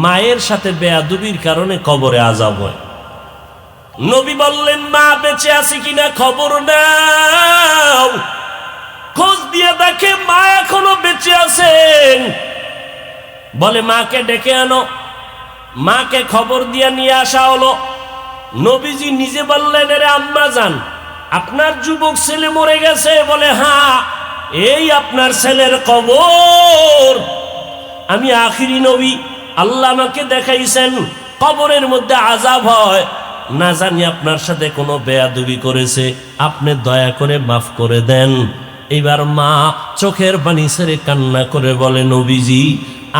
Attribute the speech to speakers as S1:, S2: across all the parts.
S1: মায়ের সাথে বেয়াদবির কারণে কবরে আযাব হয়। নবী বললেন, মা বেঁচে আছে কিনা খবর নাও, খোঁজ দিয়ে দেখে মা এখনো বেঁচে আছেন। বলে মাকে ডেকে আনো। মাকে খবর দিয়ে নিয়ে আসা হলো। নবীজি নিজে বললেন, আরে আম্মা জান, আপনার যুবক ছেলে মরে গেছে? বলে হ্যাঁ, এই আপনার ছেলের কবর। আমি আখিরি নবী, আল্লাহ আমাকে দেখাইছেন কবরের মধ্যে আযাব হয়, না জানি আপনার সাথে কোনো বেয়াদবি করেছে, আপনি দয়া করে মাফ করে দেন। এবার মা চোখের পানি ছেড়ে কান্না করে বলে, নবীজি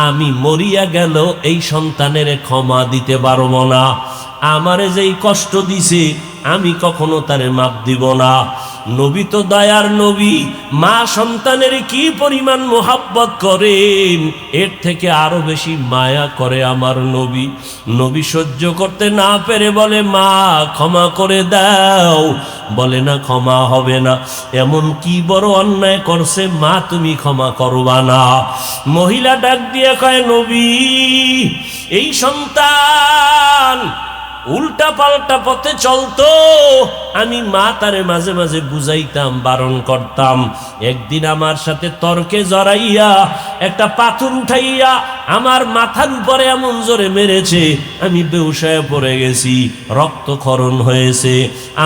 S1: আমি মরিয়া গেল এই সন্তানের ক্ষমা দিতে পারবো না, আমারে যেই কষ্ট দিছে আমি কখনো তারে মাপ দিব না। নবী তো দয়ার নবী, মা সন্তানের কি পরিমাণ মোহাব্বত করেন, এর থেকে আরো বেশি মায়া করে আমার নবী। নবী সহ্য করতে না পেরে বলে, মা ক্ষমা করে দাও। বলে না, ক্ষমা হবে না। এমন কি বড় অন্যায় করছে মা তুমি ক্ষমা করবা না? মহিলা ডাক দিয়ে কয়, নবী এই সন্তান উল্টা পাল্টা পথে চলতো, আমি মা তারে মাঝে মাঝে বুঝাইতাম, বারণ করতাম। একদিন আমার সাথে তর্কে জড়াইয়া একটা পাথর উঠাইয়া আমার মাথার উপরে এমন জোরে মেরেছে, আমি বেহুশ হয়ে পড়ে গেছি, রক্তক্ষরণ হয়েছে।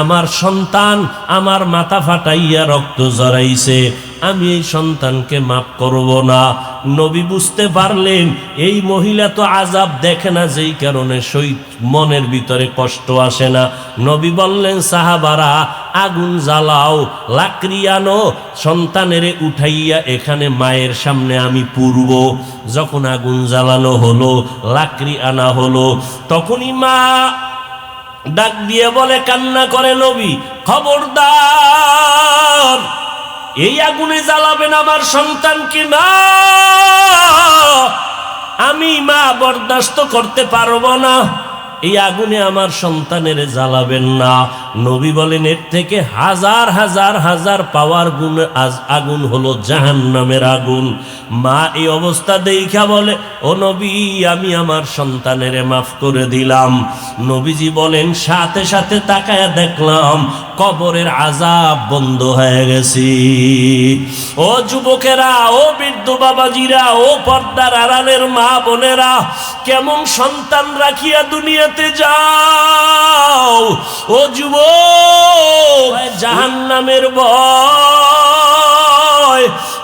S1: আমার সন্তান আমার মাথা ফাটাইয়া রক্ত জড়াইছে, আমি এই সন্তানকে মাফ করব না। নবী বুঝতে পারলেন এই মহিলা তো আযাব দেখে না, যেই কারণে মনের ভিতরে কষ্ট আসে না। নবী বললেন, সাহাবারা আগুন জ্বালাও, লাকড়ি আনো, সন্তানের উঠাইয়া এখানে মায়ের সামনে আমি পুরব। যখন আগুন জ্বালানো হলো, লাকড়ি আনা হলো, তখনই মা ডাক দিয়ে বলে, কান্না করে, নবী খবরদার এই আগুনে জ্বালাবেন আমার সন্তানকে না, আমি মা বরদাস্ত করতে পারবো না, এই আগুনে আমার সন্তানের জ্বালাবেন না। নবী বলেন, এর থেকে হাজার হাজার হাজার পাওয়ার গুণ আগুন হলো জাহান্নামের আগুন। মা এই অবস্থা দেখা বলে, ও নবী আমি আমার সন্তানের মাফ করে দিলাম। নবীজি বলেন, সাথে সাথে তাকায়া দেখলাম কবরের আযাব বন্ধ হয়ে গেছে। ও যুবকেরা, ও বৃদ্ধ বাবাজিরা, ও পর্দার আড়ালের মা বোনেরা, কেমন সন্তান রাখিয়া দুনিয়াতে যাও। ও যুবক, জাহান্নামের ভয়।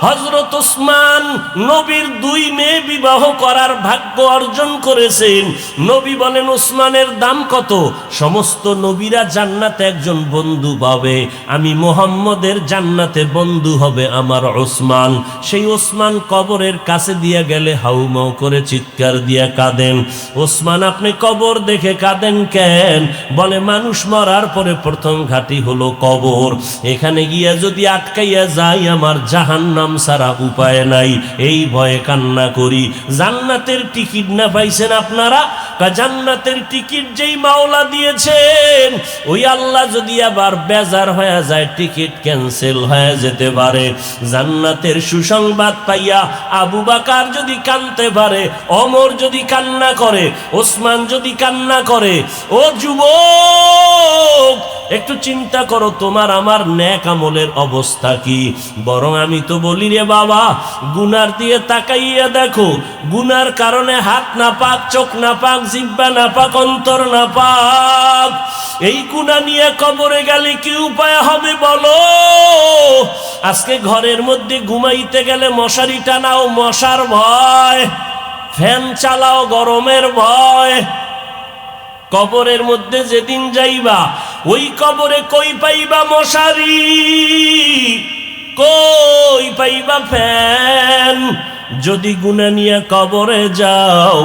S1: হযরত ওসমান নবীর 2 মেয়ে বিবাহ করার ভাগ্য অর্জন করেছেন। নবী বলেন, ওসমানের দাম কত? সমস্ত নবীরা জান্নাতে একজন বন্ধু পাবে, আমি মুহাম্মদের জান্নাতে বন্ধু হবে আমার ওসমান। সেই ওসমান কবরের কাছে দিয়ে গেলে হাউমাউ করে চিৎকার দিয়া কাঁদেন। ওসমান আপনি কবর দেখে কাঁদেন কেন? বলে, মানুষ মরার পরে প্রথম ঘাটি হলো কবর, এখানে গিয়া যদি আটকাইয়া যাই আমার জাহান্নাম ছাড়া উপায় নাই, এই ভয়ে কান্না করি। জান্নাতের টিকিট না পাইছেন আপনারা? জান্নাতের টিকিট যেই মাওলা দিয়েছেন, ওই আল্লাহ যদি আবার বেজার হয়ে যায় টিকিট ক্যান্সেল হয়ে যেতে পারে। জান্নাতের সুসংবাদ পাইয়া আবু বকর যদি কাঁদতে পারে, ওমর যদি কান্না করে, ওসমান যদি কান্না করে, ও যুবক একটু চিন্তা করো তোমার আমার নেক আমলের অবস্থা কি। বরং আমি তো বলি রে বাবা, গুনার দিয়ে তাকাইয়া দেখো, গুনার কারণে হাত না পাক, চোখ না পাক, জিহ্বা না পাক, অন্তর না পাক, এই গুনাহ নিয়ে কবরে গেলে কি উপায় হবে বলো? আজকে ঘরের মধ্যে ঘুমাইতে গেলে মশারি টানাও মশার ভয়, ফ্যান চালাও গরমের ভয়। কবরের মধ্যে যেদিন যাইবা, ওই কবরে কই পাইবা মশারি, কই পাইবা ফ্যান? যদি গুনাহ নিয়ে কবরে যাও,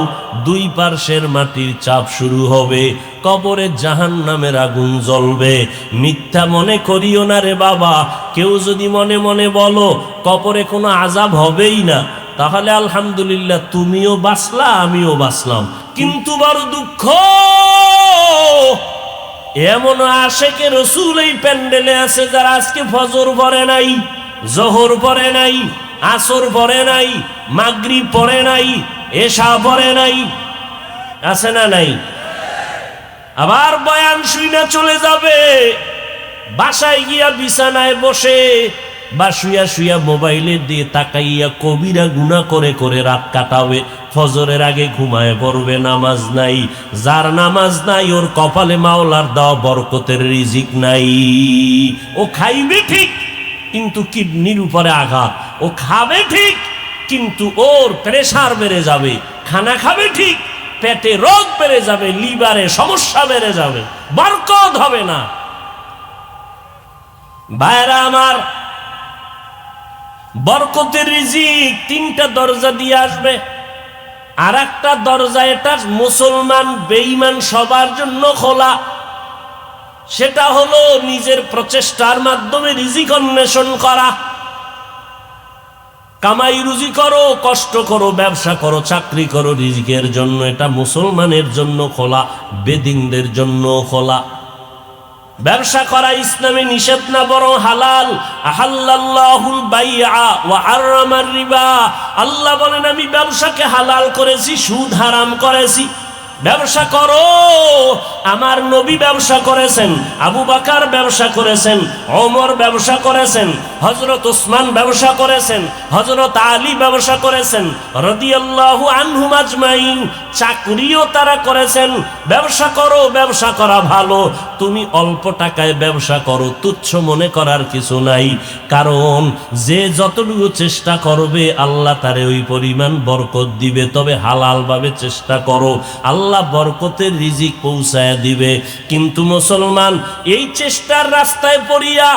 S1: 2 পার্শ্বের মাটির চাপ শুরু হবে, কবরে জাহান্নামের আগুন জ্বলবে। মিথ্যা মনে করিও না রে বাবা। কেউ যদি মনে মনে বলো কবরে কোনো আযাব হবেই না, তাহলে আলহামদুলিল্লাহ, তুমিও বাঁচলা আমিও বাঁচলাম। কিন্তু বড় দুঃখ, এমন আশেকে রসুল এই প্যান্ডেলে আছে যারা আজকে ফজর পড়ে নাই, জোহর পড়ে নাই, আসর পড়ে নাই, মাগরিব পড়ে নাই, এশা পড়ে নাই, আছে না নাই? আবার বয়ান শুইনা চলে যাবে, বাসায় গিয়া বিছানায় বসে বা শুয়া শুয়া মোবাইলের দিয়ে তাকাইয়া কবিরা গুনাহ করে করে রাত কাটাবে, ফজরের আগে ঘুমায় পড়বে, নামাজ নাই। যার নামাজ নাই ওর কপালে মাওলার দেওয়া বরকতের রিজিক নাই। ও খাইবে ঠিক কিন্তু কিডনির উপরে আঘাত, ও খাবে ঠিক কিন্তু ওর প্রেসার বেড়ে যাবে, খানা খাবে ঠিক পেটে রোগ বেড়ে যাবে, লিভারে সমস্যা বেড়ে যাবে, বরকত হবে না। ভাইরা আমার, বরকতের রিজিক তিনটা দরজা দিয়ে আসবে। আর একটা দরজা এটা মুসলমান বেঈমান সবার জন্য খোলা, সেটা হলো নিজের প্রচেষ্টার মাধ্যমে রিজিক অন্বেষণ করা। কামাই রুজি করো, কষ্ট করো, ব্যবসা করো, চাকরি করো রিজিকের জন্য, এটা মুসলমানের জন্য খোলা, বেদিনদের জন্য খোলা। ব্যবসা করা ইসলামে নিষেধ না, বরং হালাল। আহাল্লাল্লাহুল বাইআ ওয়া হারামার রিবা। আল্লাহ বলেন আমি ব্যবসাকে হালাল করেছি, সুদ হারাম করেছি। ব্যবসা করো, আমার নবী ব্যবসা করেছেন, আবু বকর ব্যবসা করেছেন, ওমর ব্যবসা করেছেন, হযরত ওসমান ব্যবসা করেছেন, হযরত আলী ব্যবসা করেছেন রাদিয়াল্লাহু আনহুম আজমাইন। চাকরিও তারা করেছেন। ব্যবসা করো, ব্যবসা করা ভালো। তুমি অল্প টাকায় ব্যবসা করো, তুচ্ছ মনে করার কিছু নাই, কারণ যে যতটুকু চেষ্টা করবে আল্লাহ তারে ওই পরিমাণ বরকত দিবে। তবে হালাল ভাবে চেষ্টা করো, আল্লাহ বরকতের রিজিক পৌঁছায় দিবে। কিন্তু মুসলমান এই চেষ্টার রাস্তায় পড়িয়া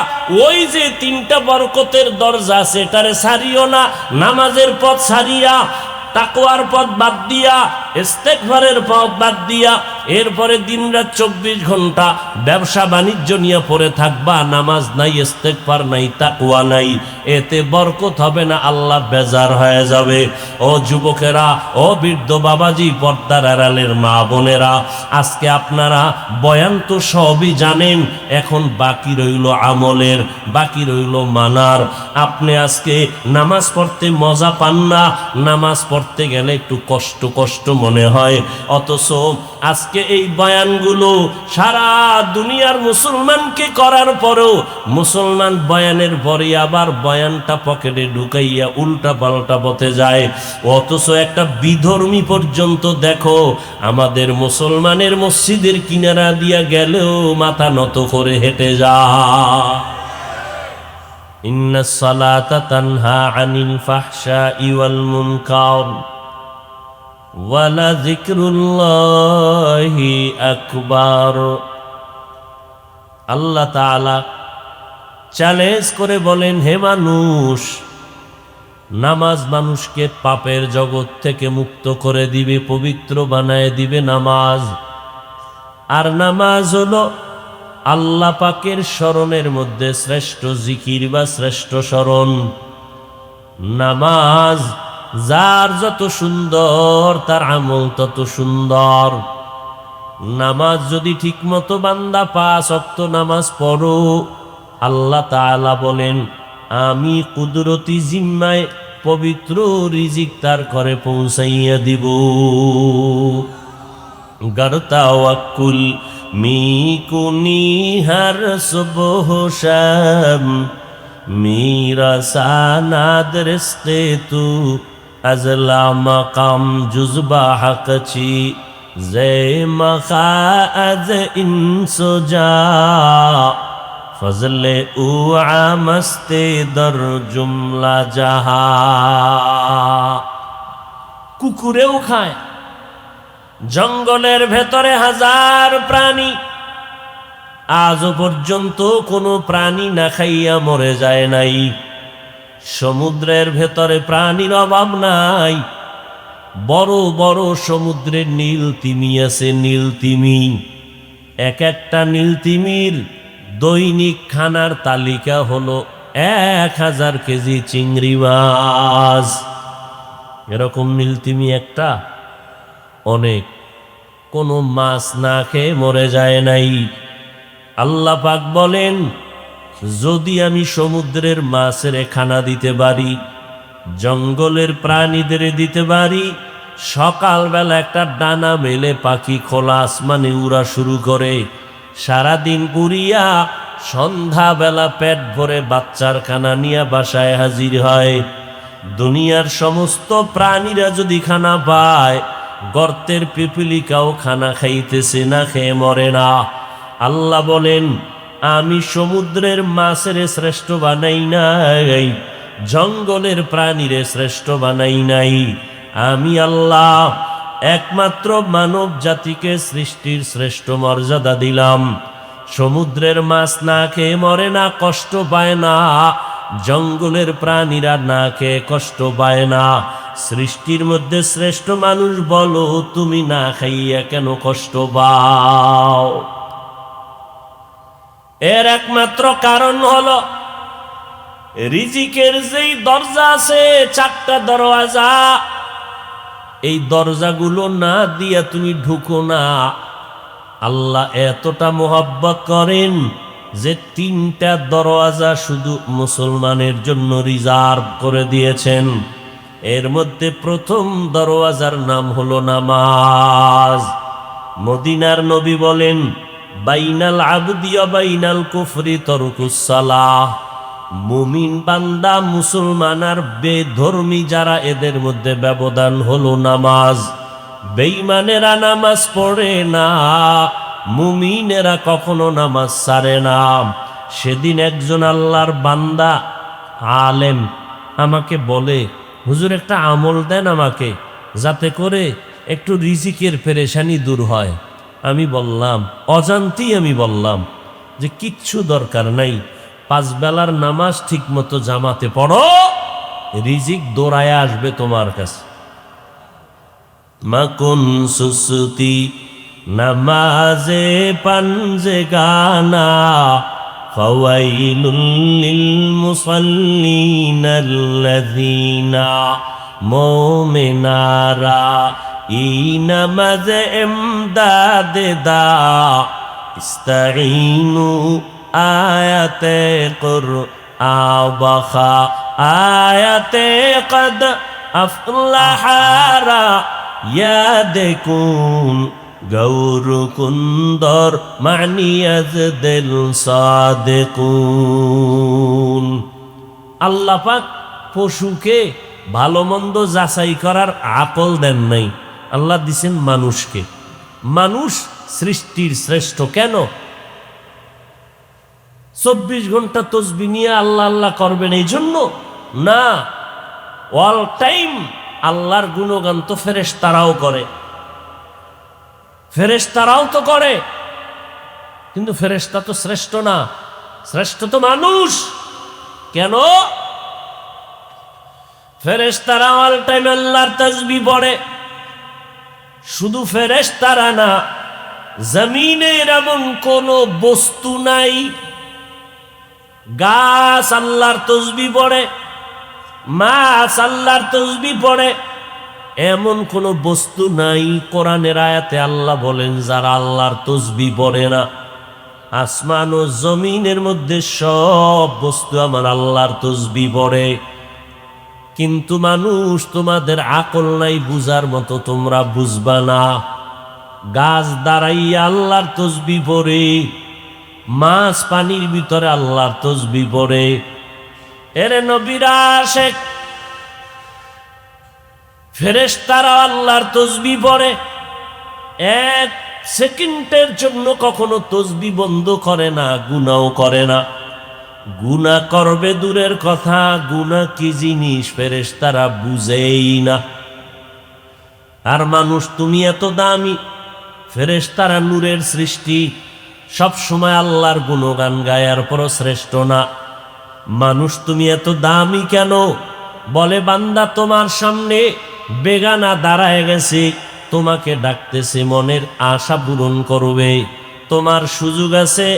S1: ওই যে তিনটা বরকতের দরজা আছে এটারে ছাড়িও না। নামাজের পথ ছাড়িয়া, তাকওয়ার পথ বাদ দিয়া, ইস্তেগফারের পথ বাদ দিয়া এরপরে দিনরাত 24 ঘন্টা ব্যবসা বাণিজ্য নিয়ে পড়ে থাকবা, নামাজ নাই, ইস্তেগফার নাই, তাকওয়া নাই, এতে বরকত হবে না, আল্লাহ বেজার হয়ে যাবে। ও যুবকেরা, ও বৃদ্ধ বাবাজি, পর্দার আড়ালের মা বোনেরা, আজকে আপনারা বয়ান তো সবই জানেন, এখন বাকি রইল আমলের, বাকি রইল মানার। আপনি আজকে নামাজ পড়তে মজা পান না, নামাজ পড়তে গেলে একটু কষ্ট কষ্ট মনে হয়, অথচ আজকে এই বয়ানগুলো সারা দুনিয়ার মুসলমানকে করার পরেও মুসলমান বয়ানের পরে আবার বয়ানটা পকেটে ঢুকাইয়া উল্টা পাল্টা পথে যায়। অথচ একটা বিধর্মী পর্যন্ত দেখো আমাদের মুসলমানের মসজিদের কিনারা দিয়া গেলেও মাথা নত করে হেঁটে যায়। ইন্নাস সালাতা তানহা আনিল ফাহশাই ওয়াল মুনকার ওয়ালা যিকরুল্লাহি আকবার। আল্লাহ তাআলা চ্যালেঞ্জ করে বলেন, হে মানুষ, নামাজ মানুষকে পাপের জগৎ থেকে মুক্ত করে দিবে, পবিত্র বানায় দিবে নামাজ। আর নামাজ হলো আল্লাহ পাকের স্মরণের মধ্যে শ্রেষ্ঠ জিকির বা শ্রেষ্ঠ স্মরণ। নামাজ যার যত সুন্দর তার আমল তত সুন্দর। নামাজ যদি ঠিক মতো বান্দা 5 ওয়াক্ত নামাজ পড়ো, আল্লাহ তাআলা বলেন আমি কুদরতি জিম্মায় পবিত্র রিজিক তার ঘরে পৌঁছাইয়া দিব। গর তাওয়াক্কুল মি কুনি হর সুবহ শাম, মেরা সানাদ রিস্তে তু আজলা মাকাম জুজবা হকচি জে মখা আজ ইনসুজা ফজলে উ আমস্তে দর জুমলা জাহা। কুকুরেও খায়, জঙ্গলের ভেতরে হাজার প্রাণী, আজও পর্যন্ত কোনো প্রাণী না খাইয়া মরে যায় নাই। সমুদ্রের ভেতরে প্রাণীর অভাব নাই, বড় বড় সমুদ্রের নীল তিমি আছে, নীল তিমি। এক একটা নীল তিমির দৈনিক খানার তালিকা হলো 1000 কেজি চিংড়ি মাছ। এরকম নীল তিমি একটা, অনেক, কোনো মাছ না খেয়ে মরে যায় নাই। আল্লাহ পাক বলেন যদি আমি সমুদ্রের মাছের খানা দিতে পারি, জঙ্গলের প্রাণীদের দিতে পারি, সকালবেলা একটা ডানা মেলে পাখি খোলা আসমানে উড়া শুরু করে, সারাদিন উড়িয়া সন্ধ্যাবেলা পেট ভরে বাচ্চার খানা নিয়ে বাসায় হাজির হয়। দুনিয়ার সমস্ত প্রাণীরা যদি খানা পায়, গর্তের পিপিলিকাও খানা খাইতেছে, না খেয়ে মরে না। আল্লাহ বলেন, আমি সমুদ্রের মাছের শ্রেষ্ঠ বানাই নাই, জঙ্গলের প্রাণীরে শ্রেষ্ঠ বানাই নাই। আমি আল্লাহ একমাত্র মানব জাতিকে সৃষ্টির শ্রেষ্ঠ মর্যাদা দিলাম। সমুদ্রের মাছ না খেয়ে মরে না, কষ্ট পায় না, জঙ্গলের প্রাণীরা না খেয়ে কষ্ট পায় না। সৃষ্টির মধ্যে শ্রেষ্ঠ মানুষ বলো, তুমি না খাইয়া কেন কষ্ট পাও? এর একমাত্র কারণ হলো রিজিকের যেই দরজা আছে, 4টা দরওয়াজা, এই দরজাগুলো না দিয়া তুমি ঢুকো না। আল্লাহ এতটা মোহাব্বত করেন যে 3টা দরওয়াজা শুধু মুসলমানের জন্য রিজার্ভ করে দিয়েছেন। এর মধ্যে প্রথম দরওয়াজার নাম হলো নামাজ। মদিনার নবী বলেন, বাইনাল আবদি ওয়া বাইনাল কুফরি তরকুস সালাহ। মুমিন বান্দা, মুসলমান আর বেধর্মী যারা, এদের মধ্যে ব্যবধান হলো নামাজ। বেঈমানেরা নামাজ পড়ে না, মুমিনেরা কখনো নামাজ ছাড়ে না। সেদিন একজন আল্লাহর বান্দা আলেম আমাকে বলে, হুজুর একটা আমল দেন আমাকে, যাতে করে একটু রিজিকের পেরেশানি দূর হয়। আমি বললাম, অজান্তেই আমি বললাম যে কিচ্ছু দরকার নাই, 5 বেলার নামাজ ঠিক মতো জামাতে পড়ো, রিজিক দৌড়ায় আসবে তোমার কাছে। মাকুন সুসুতি নামাজে পাঞ্জে গানা, ফাওয়াইলুল লিল মুসাল্লিনাল্লাযীনা মুমিনারা ই নামাজে ইমদাদে দা, ইস্তাঈনু আয়াতে কুরআবাখা আয়াতে কদ আফলাহারা ইয়াদেকুন গৌর কুন্দর মানিয়াজ দিল সাদেকুন। আল্লাহ পাক পশুকে ভালো মন্দ যাচাই করার আকল দেন নাই, আল্লাহ দিছেন মানুষকে। মানুষ সৃষ্টির শ্রেষ্ঠ। কেন? 24 ঘন্টা তসবিহ নিয়ে আল্লাহ আল্লাহ করবেন এই জন্য না, অল টাইম আল্লাহর গুণগান তো ফেরেশতারাও করে, ফেরেশতারাও তো করে, কিন্তু ফেরেশতা তো শ্রেষ্ঠ না, শ্রেষ্ঠ তো মানুষ। কেন? ফেরেশতারা অল টাইম আল্লাহর তাসবিহ পড়ে। শুধু ফেরেশতারা না, জমিনের এমন কোন বস্তু নাই, গাছ আল্লাহর তাসবিহ পড়ে, মাছ আল্লাহর তাসবিহ পড়ে, এমন কোন বস্তু নাই। কোরআনের আয়াতে আল্লাহ বলেন, যারা আল্লাহর তাসবিহ পড়ে না। আসমান ও জমিনের মধ্যে সব বস্তু আমার আল্লাহর তাসবিহ পড়ে, কিন্তু মানুষ, তোমাদের আকল নাই বুঝার মতো, তোমরা বুঝবা না। গাছ দাঁড়াইয়া আল্লাহর তাসবিহ পড়ে, মাছ পানির ভিতরে আল্লাহর তাসবিহ পড়ে। এরে নবীরা আশেক, ফেরেশতারা আল্লাহর তাসবিহ পড়ে, 1 সেকেন্ডের জন্য কখনো তাসবিহ বন্ধ করে না, গুনাহও করে না। গুনাহ করবে দূরের কথা, গুনাহ কি জিনিস ফেরেশতারা বুঝেই না। আর মানুষ, তুমি এত দামি, ফেরেশতারা নূরের সৃষ্টি, সব সময় আল্লাহর গুণগান গায়ার পরও শ্রেষ্ঠ না। মানুষ, তুমি এত দামি কেন? বলে, বান্দা তোমার সামনে বেগানা দাঁড়ায় গেছে, তোমাকে ডাকতেছে, মনের আশা পূরণ করবে, তোমার সুযোগ আছে।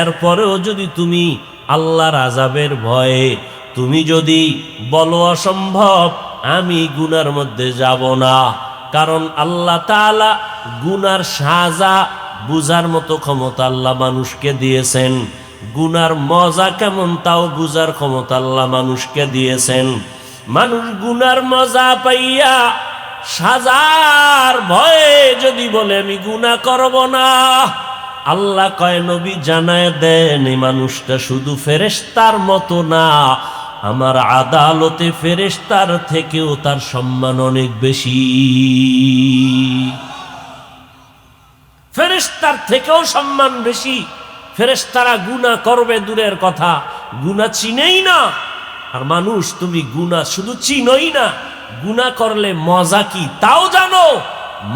S1: এরপরেও যদি তুমি আল্লাহর আযাবের ভয়ে তুমি যদি বলো অসম্ভব, আমি গুনার মধ্যে যাব না, কারণ আল্লাহ তাআলা গুনার সাজা বুঝার মতো ক্ষমতা আল্লাহ মানুষকে দিয়েছেন। গুনার মজা কেমন তাও বুঝার ক্ষমতা আল্লাহ মানুষকে দিয়েছেন। মানুষ গুনার মজা পাইয়া সাজার ভয়ে যদি বলে আমি গুনাহ করব না, আল্লাহ কয় নবী জানায় দেন এই মানুষটা শুধু ফেরেশতার মতো না, আমার আদালতে ফেরেশতার থেকেও তার সম্মান অনেক বেশি। ফেরেশতার থেকেও সম্মান বেশি। ফেরেশতারা গুনাহ করবে দূরের কথা, গুনাহ চিনেই না। আর মানুষ তুমি গুনাহ শুধু চিনোই না, গুনাহ করলে মজা কি তাও জানো,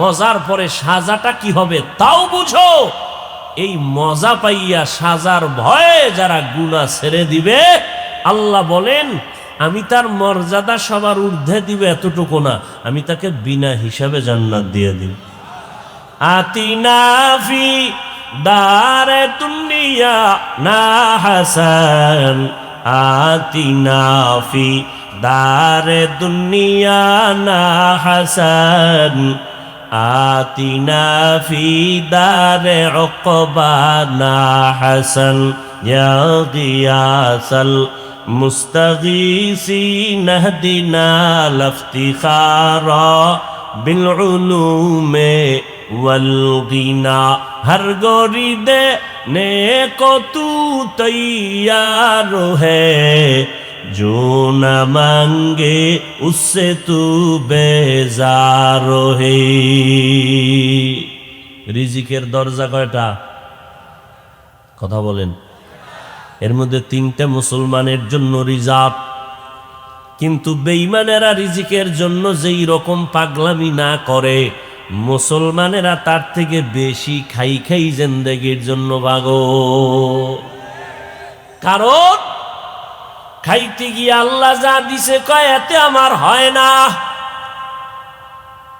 S1: মজার পরে সাজাটা কি হবে তাও বুঝো। এই মজা পাইয়া সাজার ভয়ে যারা গুনাহ ছেড়ে দিবে, আল্লাহ বলেন আমি তার মর্যাদা সবার ঊর্ধ্বে দিবে এতটুকু না, আমি তাকে বিনা হিসাবে জান্নাত দিয়ে দিব। আতিনা ফি দারে দুনিয়া না হাসান, আতিনা ফি দারে দুনিয়া না হাসান, আতিনা ফি দারে উকবা না হাসান, ইয়া গিয়াসাল মুস্তাগীসিন ইহদিনা লাফতিখারা বিল উলুমে ওয়াল গিনা। हर गोरी देने को तू तैयार है, जो न मांगे उससे तू बेजार है। রিজিকের দরজা কয়টা? কথা বলেন। এর মধ্যে 3টে মুসলমানের জন্য রিজার্ভ, কিন্তু বেঈমানেরা রিজিকের জন্য যেই রকম পাগলামি না করে, মুসলমানেরা তার থেকে বেশি খাই খাই জিন্দেগির জন্য ভাগো। কারণ খাইতে গিয়ে আল্লাহ যা দিছে কয় এতে আমার হয় না,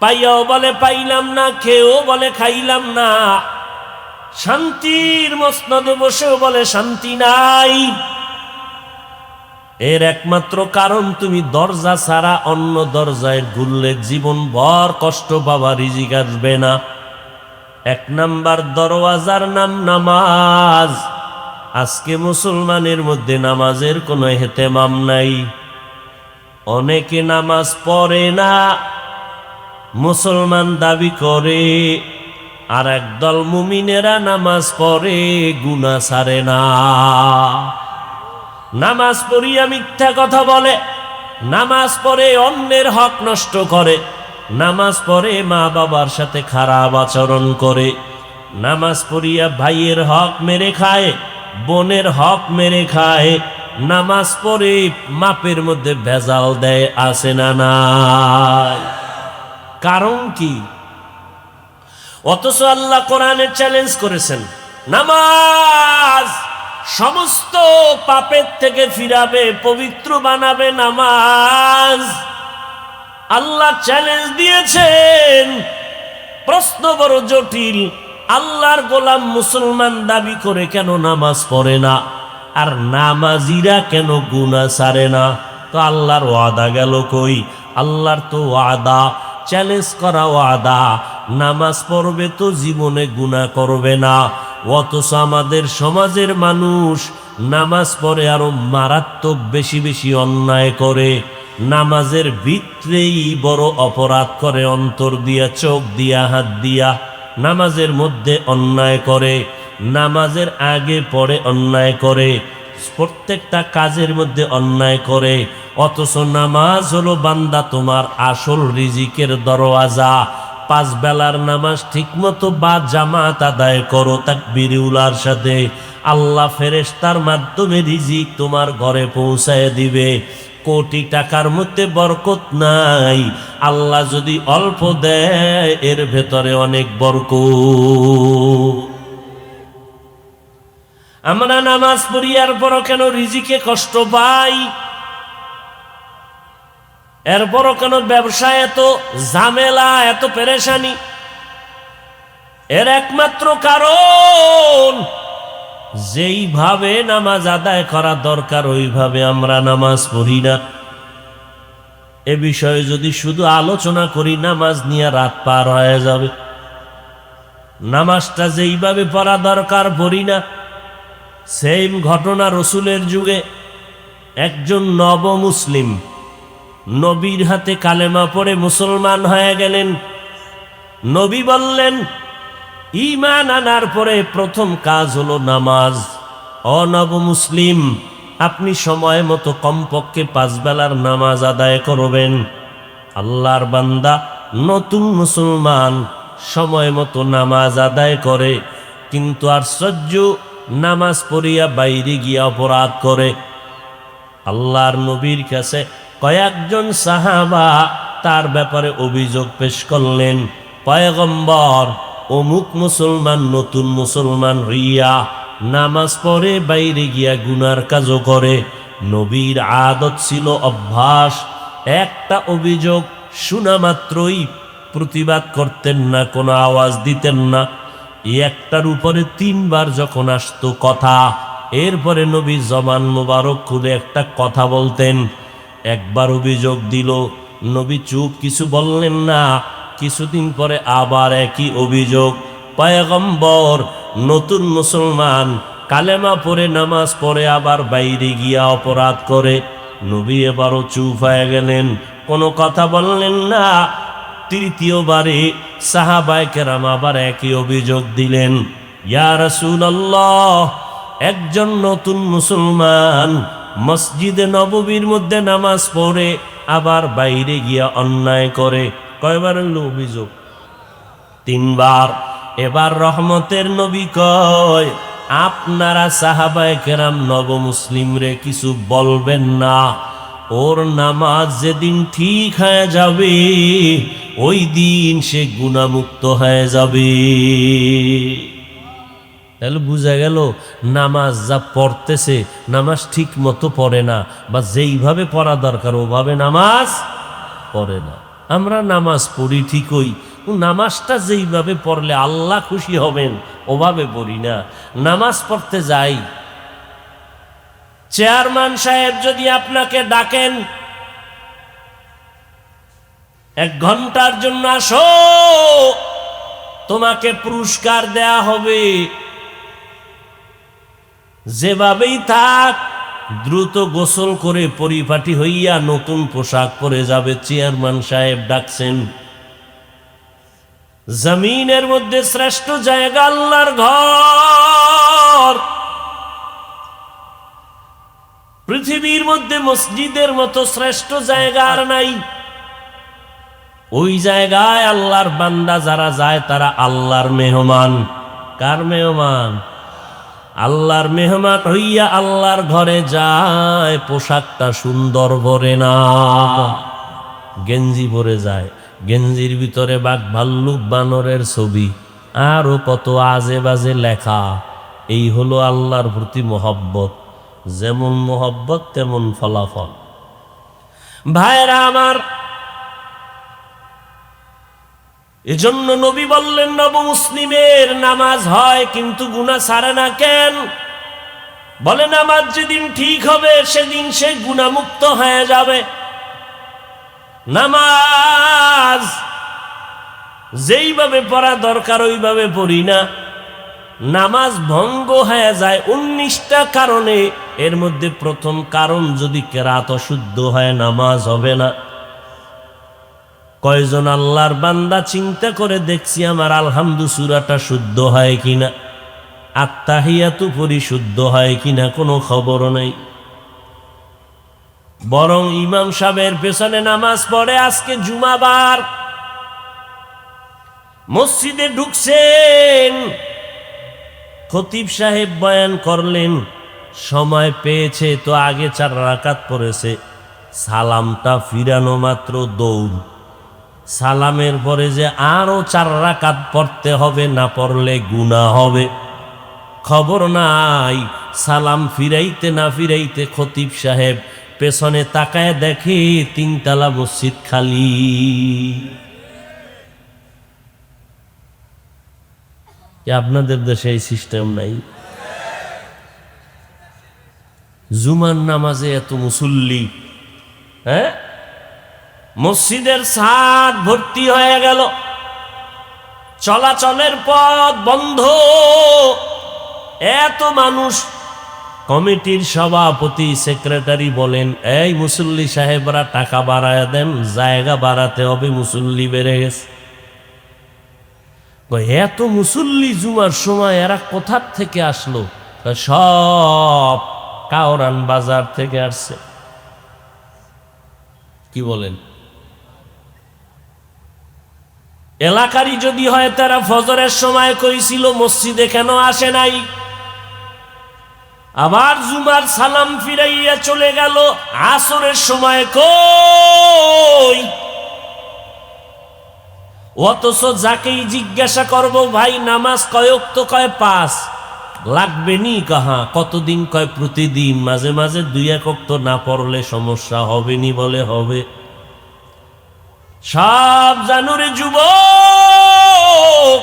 S1: পাইয়াও বলে পাইলাম না, খেয়েও বলে খাইলাম না, শান্তির মসনদে বসেও বলে শান্তি নাই। এর একমাত্র কারণ তুমি দরজা ছাড়া অন্য দরজায় ঘুরলে জীবন ভর কষ্ট পাবা, রিজিক আসবে না। 1 নাম্বার দরওয়াজার নাম নামাজ। আজকে মুসলমানের মধ্যে নামাজের কোনো এহতেমাম নাই। অনেকে নামাজ পড়ে না, মুসলমান দাবি করে, আর একদল মুমিনেরা নামাজ পড়ে গুনাহ ছাড়ে না। নামাজ পড়িয়া মিথ্যা কথা বলে, নামাজ পড়ে অন্যের হক নষ্ট করে, নামাজ পড়ে মা বাবার সাথে খারাপ আচরণ করে, নামাজ পড়িয়া ভাইয়ের হক মেরে খায়, বোনের হক মেরে খায়, নামাজ পড়ে মাপের মধ্যে ভেজাল দেয়, আছে না নাই? কারণ কি? অথচ আল্লাহ কোরআনে চ্যালেঞ্জ করেছেন, নামাজ সমস্ত পাপের থেকে ফিরাবে, পবিত্র বানাবে নামাজ। আল্লাহ চ্যালেঞ্জ দিয়েছেন। প্রশ্ন বড় জটিল, আল্লাহর গোলাম মুসলমান দাবি করে কেন নামাজ পড়ে না, আর নামাজিরা কেন গুনাহ ছাড়ে না? তো আল্লাহর ওয়াদা গেল কই? আল্লাহর তো ওয়াদা, চ্যালেঞ্জ করা ওয়াদা, নামাজ পড়বে তো জীবনে গুনাহ করবে না। অথচ আমাদের সমাজের মানুষ নামাজ পড়ে আরো মারাত্মক বেশি বেশি অন্যায় করে, নামাজের ভিতরেই বড় অপরাধ করে, অন্তর দিয়া, চোখ দিয়া, হাত দিয়া নামাজের মধ্যে অন্যায় করে, নামাজের আগে পরে অন্যায় করে, প্রত্যেকটা কাজের মধ্যে অন্যায় করে। অথচ নামাজ হলো বান্দা তোমার আসল রিজিকের দরওয়াজা। 5 বেলার নামাজ ঠিকমতো বা জামাত আদায় করো তাকবীরুলার সাথে, আল্লাহ ফেরেশতার মাধ্যমে রিজিক তোমার ঘরে পৌঁছায় দিবে। কোটি টাকার মধ্যে বরকত নাই, আল্লাহ যদি অল্প দেয় এর ভেতরে অনেক বরকত। আমরা নামাজ পড়িয়ার পরও কেন রিজিকে কষ্ট পাই? এরপরও কেন ব্যবসায় এত ঝামেলা, এত পেরেশানি? এর একমাত্র কারণ, যেইভাবে নামাজ আদায় করা দরকার ওইভাবে আমরা নামাজ পড়ি না। এ বিষয়ে যদি শুধু আলোচনা করি নামাজ নিয়ে রাত পার হয়ে যাবে। নামাজটা যেইভাবে পড়া দরকার পড়ি না। সেম ঘটনা রসুলের যুগে একজন নব মুসলিম নবীর হাতে কালেমা পড়ে মুসলমান হয়ে গেলেন। নবী বললেন, ঈমান আনার পরে প্রথম কাজ হলো নামাজ। অনব মুসলিম, আপনি সময় মতো কমপক্ষে 5 বেলার নামাজ আদায় করবেন। আল্লাহর বান্দা নতুন মুসলমান সময় মতো নামাজ আদায় করে, কিন্তু আশ্চর্য, নামাজ পড়িয়া বাইরে গিয়া অপরাধ করে। আল্লাহর নবীর কাছে কয়েকজন সাহাবা তার ব্যাপারে অভিযোগ পেশ করলেন, পয়গম্বর, অমুক মুসলমান নতুন মুসলমান হইয়া নামাজ পড়ে বাইরে গিয়া গুনার কাজও করে। নবীর আদত ছিল, অভ্যাস, একটা অভিযোগ শোনা মাত্রই প্রতিবাদ করতেন না, কোনো আওয়াজ দিতেন না। একটার উপরে 3 বার যখন আসতো কথা, এরপরে নবী জবান মোবারক খুলে একটা কথা বলতেন। একবার অভিযোগ দিল, নবী চুপ, কিছু বললেন না। কিছুদিন পরে আবার একই অভিযোগ। পয়গম্বর, নতুন মুসলমান কালেমা পড়ে নামাজ পড়ে আবার বাইরে গিয়া অপরাধ করে। নবী এবারও চুপ হয়ে গেলেন, কোনো কথা বললেন না। তৃতীয়বারে সাহাবায়ে কেরাম আবার একই অভিযোগ দিলেন, ইয়া রাসূলুল্লাহ, একজন নতুন মুসলমান মসজিদে নববীর মধ্যে নামাজ পড়ে আবার বাইরে গিয়া অন্যায় করে। কয়বার হলো অভিযোগ? 3 বার। এবার রহমতের নবী কয়, আপনারা সাহাবায়ে কেরাম নব মুসলিম রে কিছু বলবেন না। ওর নামাজ যেদিন ঠিক হয়ে যাবে, ওই দিন সে গুনাহমুক্ত হয়ে যাবে। তাহলে বুঝা গেল, নামাজ যা পড়তেছে, নামাজ ঠিক মতো পড়ে না, বা যেইভাবে পড়া দরকার ওভাবে নামাজ পড়ে না। আমরা নামাজ পড়ি ঠিকই, নামাজটা যেইভাবে পড়লে আল্লাহ খুশি হবেন ওভাবে পড়ি না। নামাজ পড়তে যাই, চেয়ারম্যান সাহেব যদি আপনাকে ডাকেন 1 ঘন্টার জন্য আসো, তোমাকে পুরস্কার দেয়া হবে, যেভাবেই থাক দ্রুত গোসল করে পরিপাটি হইয়া নতুন পোশাক পরে যাবে। চেয়ারম্যান সাহেব ডাকছেন। জমিনের মধ্যে শ্রেষ্ঠ জায়গা আল্লাহর ঘর। পৃথিবীর মধ্যে মসজিদের মতো শ্রেষ্ঠ জায়গা আর নাই। ওই জায়গায় আল্লাহর বান্দা যারা যায় তারা আল্লাহর মেহমান। কার মেহমান? আল্লাহর মেহমান হইয়া আল্লাহর ঘরে যায়। পোশাকটা সুন্দর পরে না, গেঞ্জি পরে যায়, গেঞ্জির ভিতরে বাঘ ভাল্লুক বানরের ছবি, আরো কত আজে বাজে লেখা। এই হলো আল্লাহর প্রতি মহব্বত। যেমন মহব্বত তেমন ফলাফল। ভাইরা আমার, এজন্য নবী বললেন, নব মুসলিমের নামাজ হয় কিন্তু গুনাহ ছাড়ে না। কেন? বলে নামাজ যেদিন ঠিক হবে সেদিন সে গুনাহমুক্ত হয়ে যাবে। নামাজ যেইভাবে পড়া দরকার ওইভাবে পড়ি না, নামাজ ভঙ্গ হয়ে যায় 19টা কারণে। এর মধ্যে প্রথম কারণ, যদি কেরাত অশুদ্ধ হয় নামাজ হবে না। কয়জন আল্লাহর বান্দা চিন্তা করে দেখছি আমার আলহামদু সূরাটা শুদ্ধ হয় কিনা, আত্তাহিয়াতু পরিশুদ্ধ হয় কিনা, কোনো খবর নেই। বরং ইমাম সাহেবের পেছনে নামাজ পড়ে, আজকে জুমাবার, মসজিদে ঢুকছেন, খতিব সাহেব বয়ান করলেন, সময় পেয়েছে তো আগে 4 রাকাত পড়েছে, সালামটা ফিরানো মাত্র দৌড়। সালামের পরে যে আরো 4 রাকাত পড়তে হবে, না পড়লে গুনাহ হবে। খবর নাই, সালাম ফিরাইতে না ফিরাইতে খতিব সাহেব পেছনে তাকায় দেখে 3 তলা মসজিদ খালি। আপনাদের দেশে এই সিস্টেম নাই? জুমার নামাজে এত মুসল্লি, হ্যাঁ, মসজিদের ছাদ ভর্তি হয়ে গেল, চলাচলের পথ বন্ধ, এত মানুষ। কমিটির সভাপতি সেক্রেটারি বলেন, এই মুসল্লি সাহেবরা টাকা বাড়ায় দেন, জায়গা বাড়াতে হবে, মুসল্লি বেড়ে গেছে। এত মুসল্লি জুমার সময় এরা কোথার থেকে আসলো? সব কাওরান বাজার থেকে আসছে। কি বলেন? এলাকারই যদি হয় তারা ফজরের সময় কইছিল মসজিদে কেন আসে নাই? আবার জুমার সালাম ফিরাইয়া চলে গেল, আসরের সময় কই? অথচ যাকেই জিজ্ঞাসা করব, ভাই নামাজ কয় ওয়াক্ত? কয় 5। লাগবে নি? কাহা কতদিন? কয় প্রতিদিন। মাঝে মাঝে 2-1 ওয়াক্ত না পড়লে সমস্যা হবে নি? বলে হবে। সব জানুরে যুবক,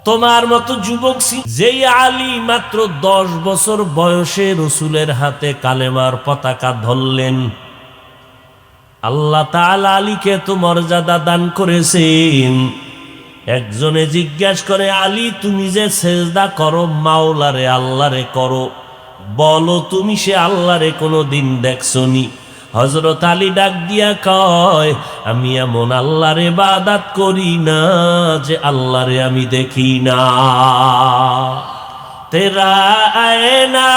S1: তোমার মতো যুবক যেই আলী মাত্র 10 বছর বয়সে রসুলের হাতে কালেমার পতাকা ধরলেন, আল্লাহ তাআলা আলীকে তো মর্যাদা দান করেছেন। একজনে জিজ্ঞাসা করে, আলী তুমি যে সেজদা করো মাওলারে আল্লাহরে করো, বলো তুমি সে আল্লাহরে কোনো দিন দেখছনি? হযরত আলী ডাক দিয়া কয়, আমি এমন আল্লাহর ইবাদত করি না যে আল্লাহরে আমি দেখি না। তেরা আয়না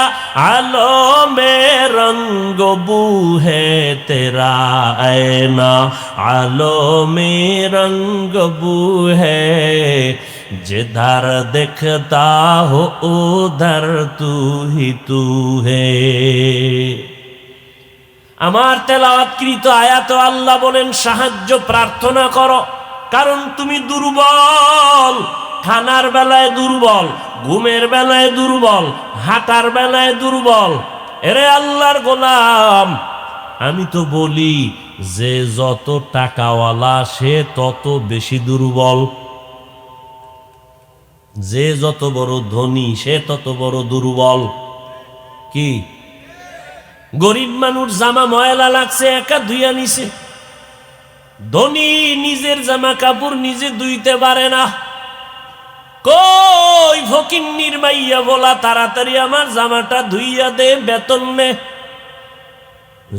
S1: আলো মে রঙ্গ বু হে, তেরা আয়না আলো মে রঙ্গ বু হে, जिधर देखता हो उधर तू ही तू है। আমার তেলাওয়াতকৃত আয়াত আল্লাহ বলেন, সাহায্য প্রার্থনা করো, কারণ তুমি দুর্বল। খানার বেলায় দুর্বল, ঘুমের বেলায় দুর্বল, হাঁটার বেলায় দুর্বল। এরে আল্লাহর গোলাম, আমি তো বলি যে যত টাকাওয়ালা সে তত বেশি দুর্বল, যে যত বড় ধনী সে তত বড় দুর্বল। কি? গরিব মানুষ জামা ময়লা লাগছে একা ধুইয়া নিছে, ধনী নিজের জামা কাপড় নিজে ধুইতে পারে না। কই ফকিন্নির মাইয়া বলা, তাড়াতাড়ি আমার জামাটা ধুইয়া দে, বেতন নে।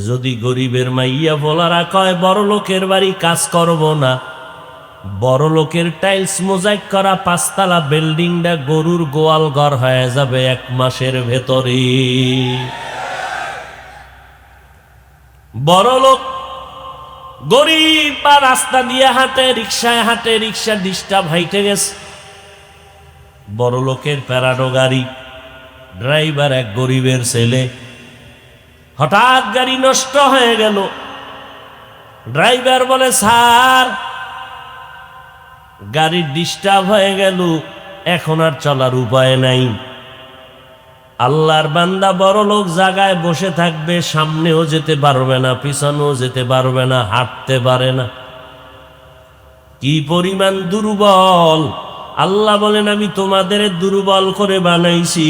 S1: যদি গরিবের মাইয়া বলারা কয় বড় লোকের বাড়ি কাজ করব না, বড় লোকের টাইলস মোজাইক করা 5 তলা বিল্ডিংটা গরুর গোয়াল ঘর হয়ে যাবে 1 মাসের ভেতরে। বড় লোক গরিব বা রাস্তা দিয়ে হাঁটে, রিক্সায় হাঁটে, রিক্সা ডিস্টার্ব হাইটে গেছে, বড় লোকের প্যারাডো গাড়ি, ড্রাইভার এক গরিবের ছেলে। হঠাৎ গাড়ি নষ্ট হয়ে গেল, ড্রাইভার বলে, স্যার গাড়ি ডিস্টার্ব হয়ে গেল, এখন আর চলার উপায় নাই। আল্লাহর বান্দা বড় লোক জায়গায় বসে থাকবে, সামনেও যেতে পারবে না, পিছনেও যেতে পারবে না, হাঁটতে পারে না। কি পরিমাণ দুর্বল! আল্লাহ বলেন, আমি তোমাদের দুর্বল করে বানাইছি,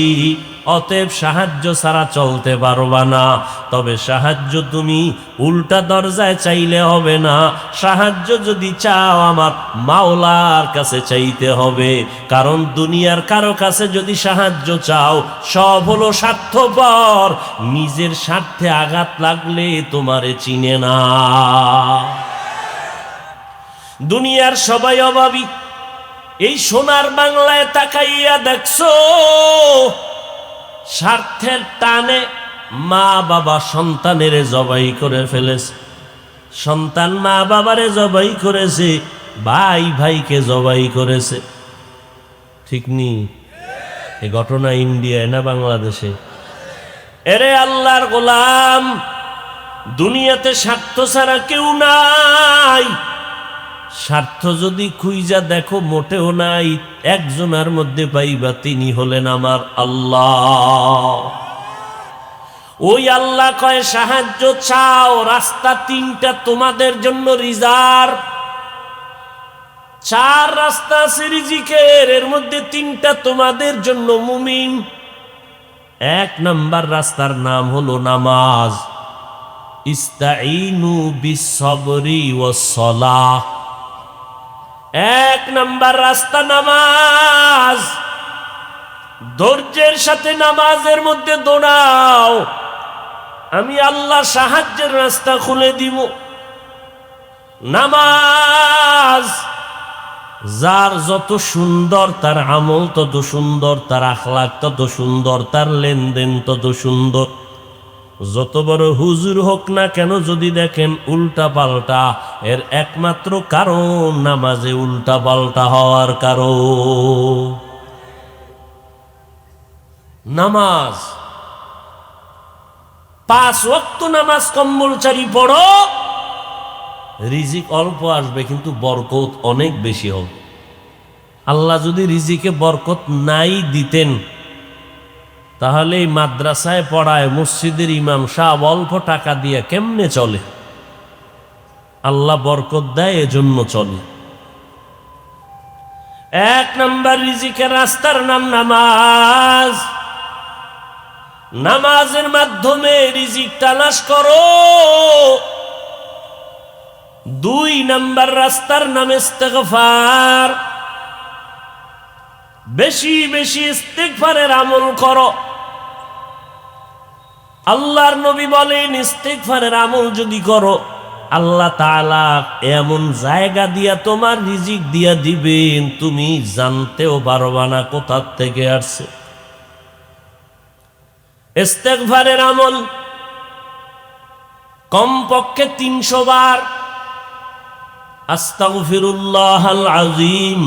S1: অতএব সাহায্য ছাড়া চলতে পারবা না। তবে সাহায্য তুমি উল্টা দরজায় চাইলে হবে না, সাহায্য যদি চাও আমার মাওলার কাছে চাইতে হবে। কারণ দুনিয়ার কারো কাছে যদি সাহায্য চাও, সব হলো স্বার্থপর, নিজের স্বার্থে আঘাত লাগলে তোমারে চিনে না। দুনিয়ার সবাই অভাবী। এই সোনার বাংলায় তাকাইয়া দেখছো, স্বার্থের টানে মা বাবা সন্তানের জবাই করে ফেলেছে, সন্তান মা বাবারে জবাই করেছে, ভাই ভাইকে জবাই করেছে। ঠিক নি? এই ঘটনা ইন্ডিয়ায় না বাংলাদেশে? এরে আল্লাহর গোলাম, দুনিয়াতে স্বার্থ ছাড়া কেউ নাই। স্বার্থ যদি খুঁজা দেখো মোটেও নাই, একজনের মধ্যে পাইবা, তিনি হলেন আমার আল্লাহ। ওই আল্লাহ কয় সাহায্য চাও, রাস্তা 3টা তোমাদের জন্য রিজার্ভ। 4 রাস্তা আছে রিজিকের, এর মধ্যে 3টা তোমাদের জন্য মুমিন। 1 নাম্বার রাস্তার নাম হলো নামাজ। ইস্তাঈনু বিস-সাবরি ওয়াস-সালাহ। 1 নাম্বার রাস্তা নামাজ। ধৈর্যের সাথে নামাজের মধ্যে দৌড়াও, আমি আল্লাহ সাহায্যের রাস্তা খুলে দিব। নামাজ যার যত সুন্দর তার আমল তত সুন্দর, তার আখলাক তত সুন্দর, তার লেনদেন তত সুন্দর। যত বড় হুজুর হোক না কেন, যদি দেখেন উল্টা পাল্টা, এর একমাত্র কারণ নামাজে উল্টা পাল্টা হওয়ার কারণ। নামাজ 5 ওয়াক্ত নামাজ কম্পালসরি পড়ো, রিজিক অল্প আসবে কিন্তু বরকত অনেক বেশি হবে। আল্লাহ যদি রিজিকে বরকত নাই দিতেন, তাহলে এই মাদ্রাসায় পড়ায় মসজিদের ইমাম সাহেব অল্প টাকা দিয়ে কেমনে চলে? আল্লাহ বরকত দেয়, এজন্য চলে। 1 নাম্বার রিজিকের রাস্তার নাম নামাজ। নামাজের মাধ্যমে রিজিক তালাশ করো। 2 নাম্বার রাস্তার নাম ইস্তেগফার। বেশি বেশি ইস্তেগফারের আমল করো। আল্লাহর নবী বলেন, ইস্তেগফারের আমল যদি করো, আল্লাহ তাআলা এমন জায়গা দিয়া তোমার রিজিক দিয়া দিবেন, তুমি জানতেও পারবা না কোথা থেকে আসছে। ইস্তেগফারের আমল কমপক্ষে 300 বার আস্তাগফিরুল্লাহাল আযীম,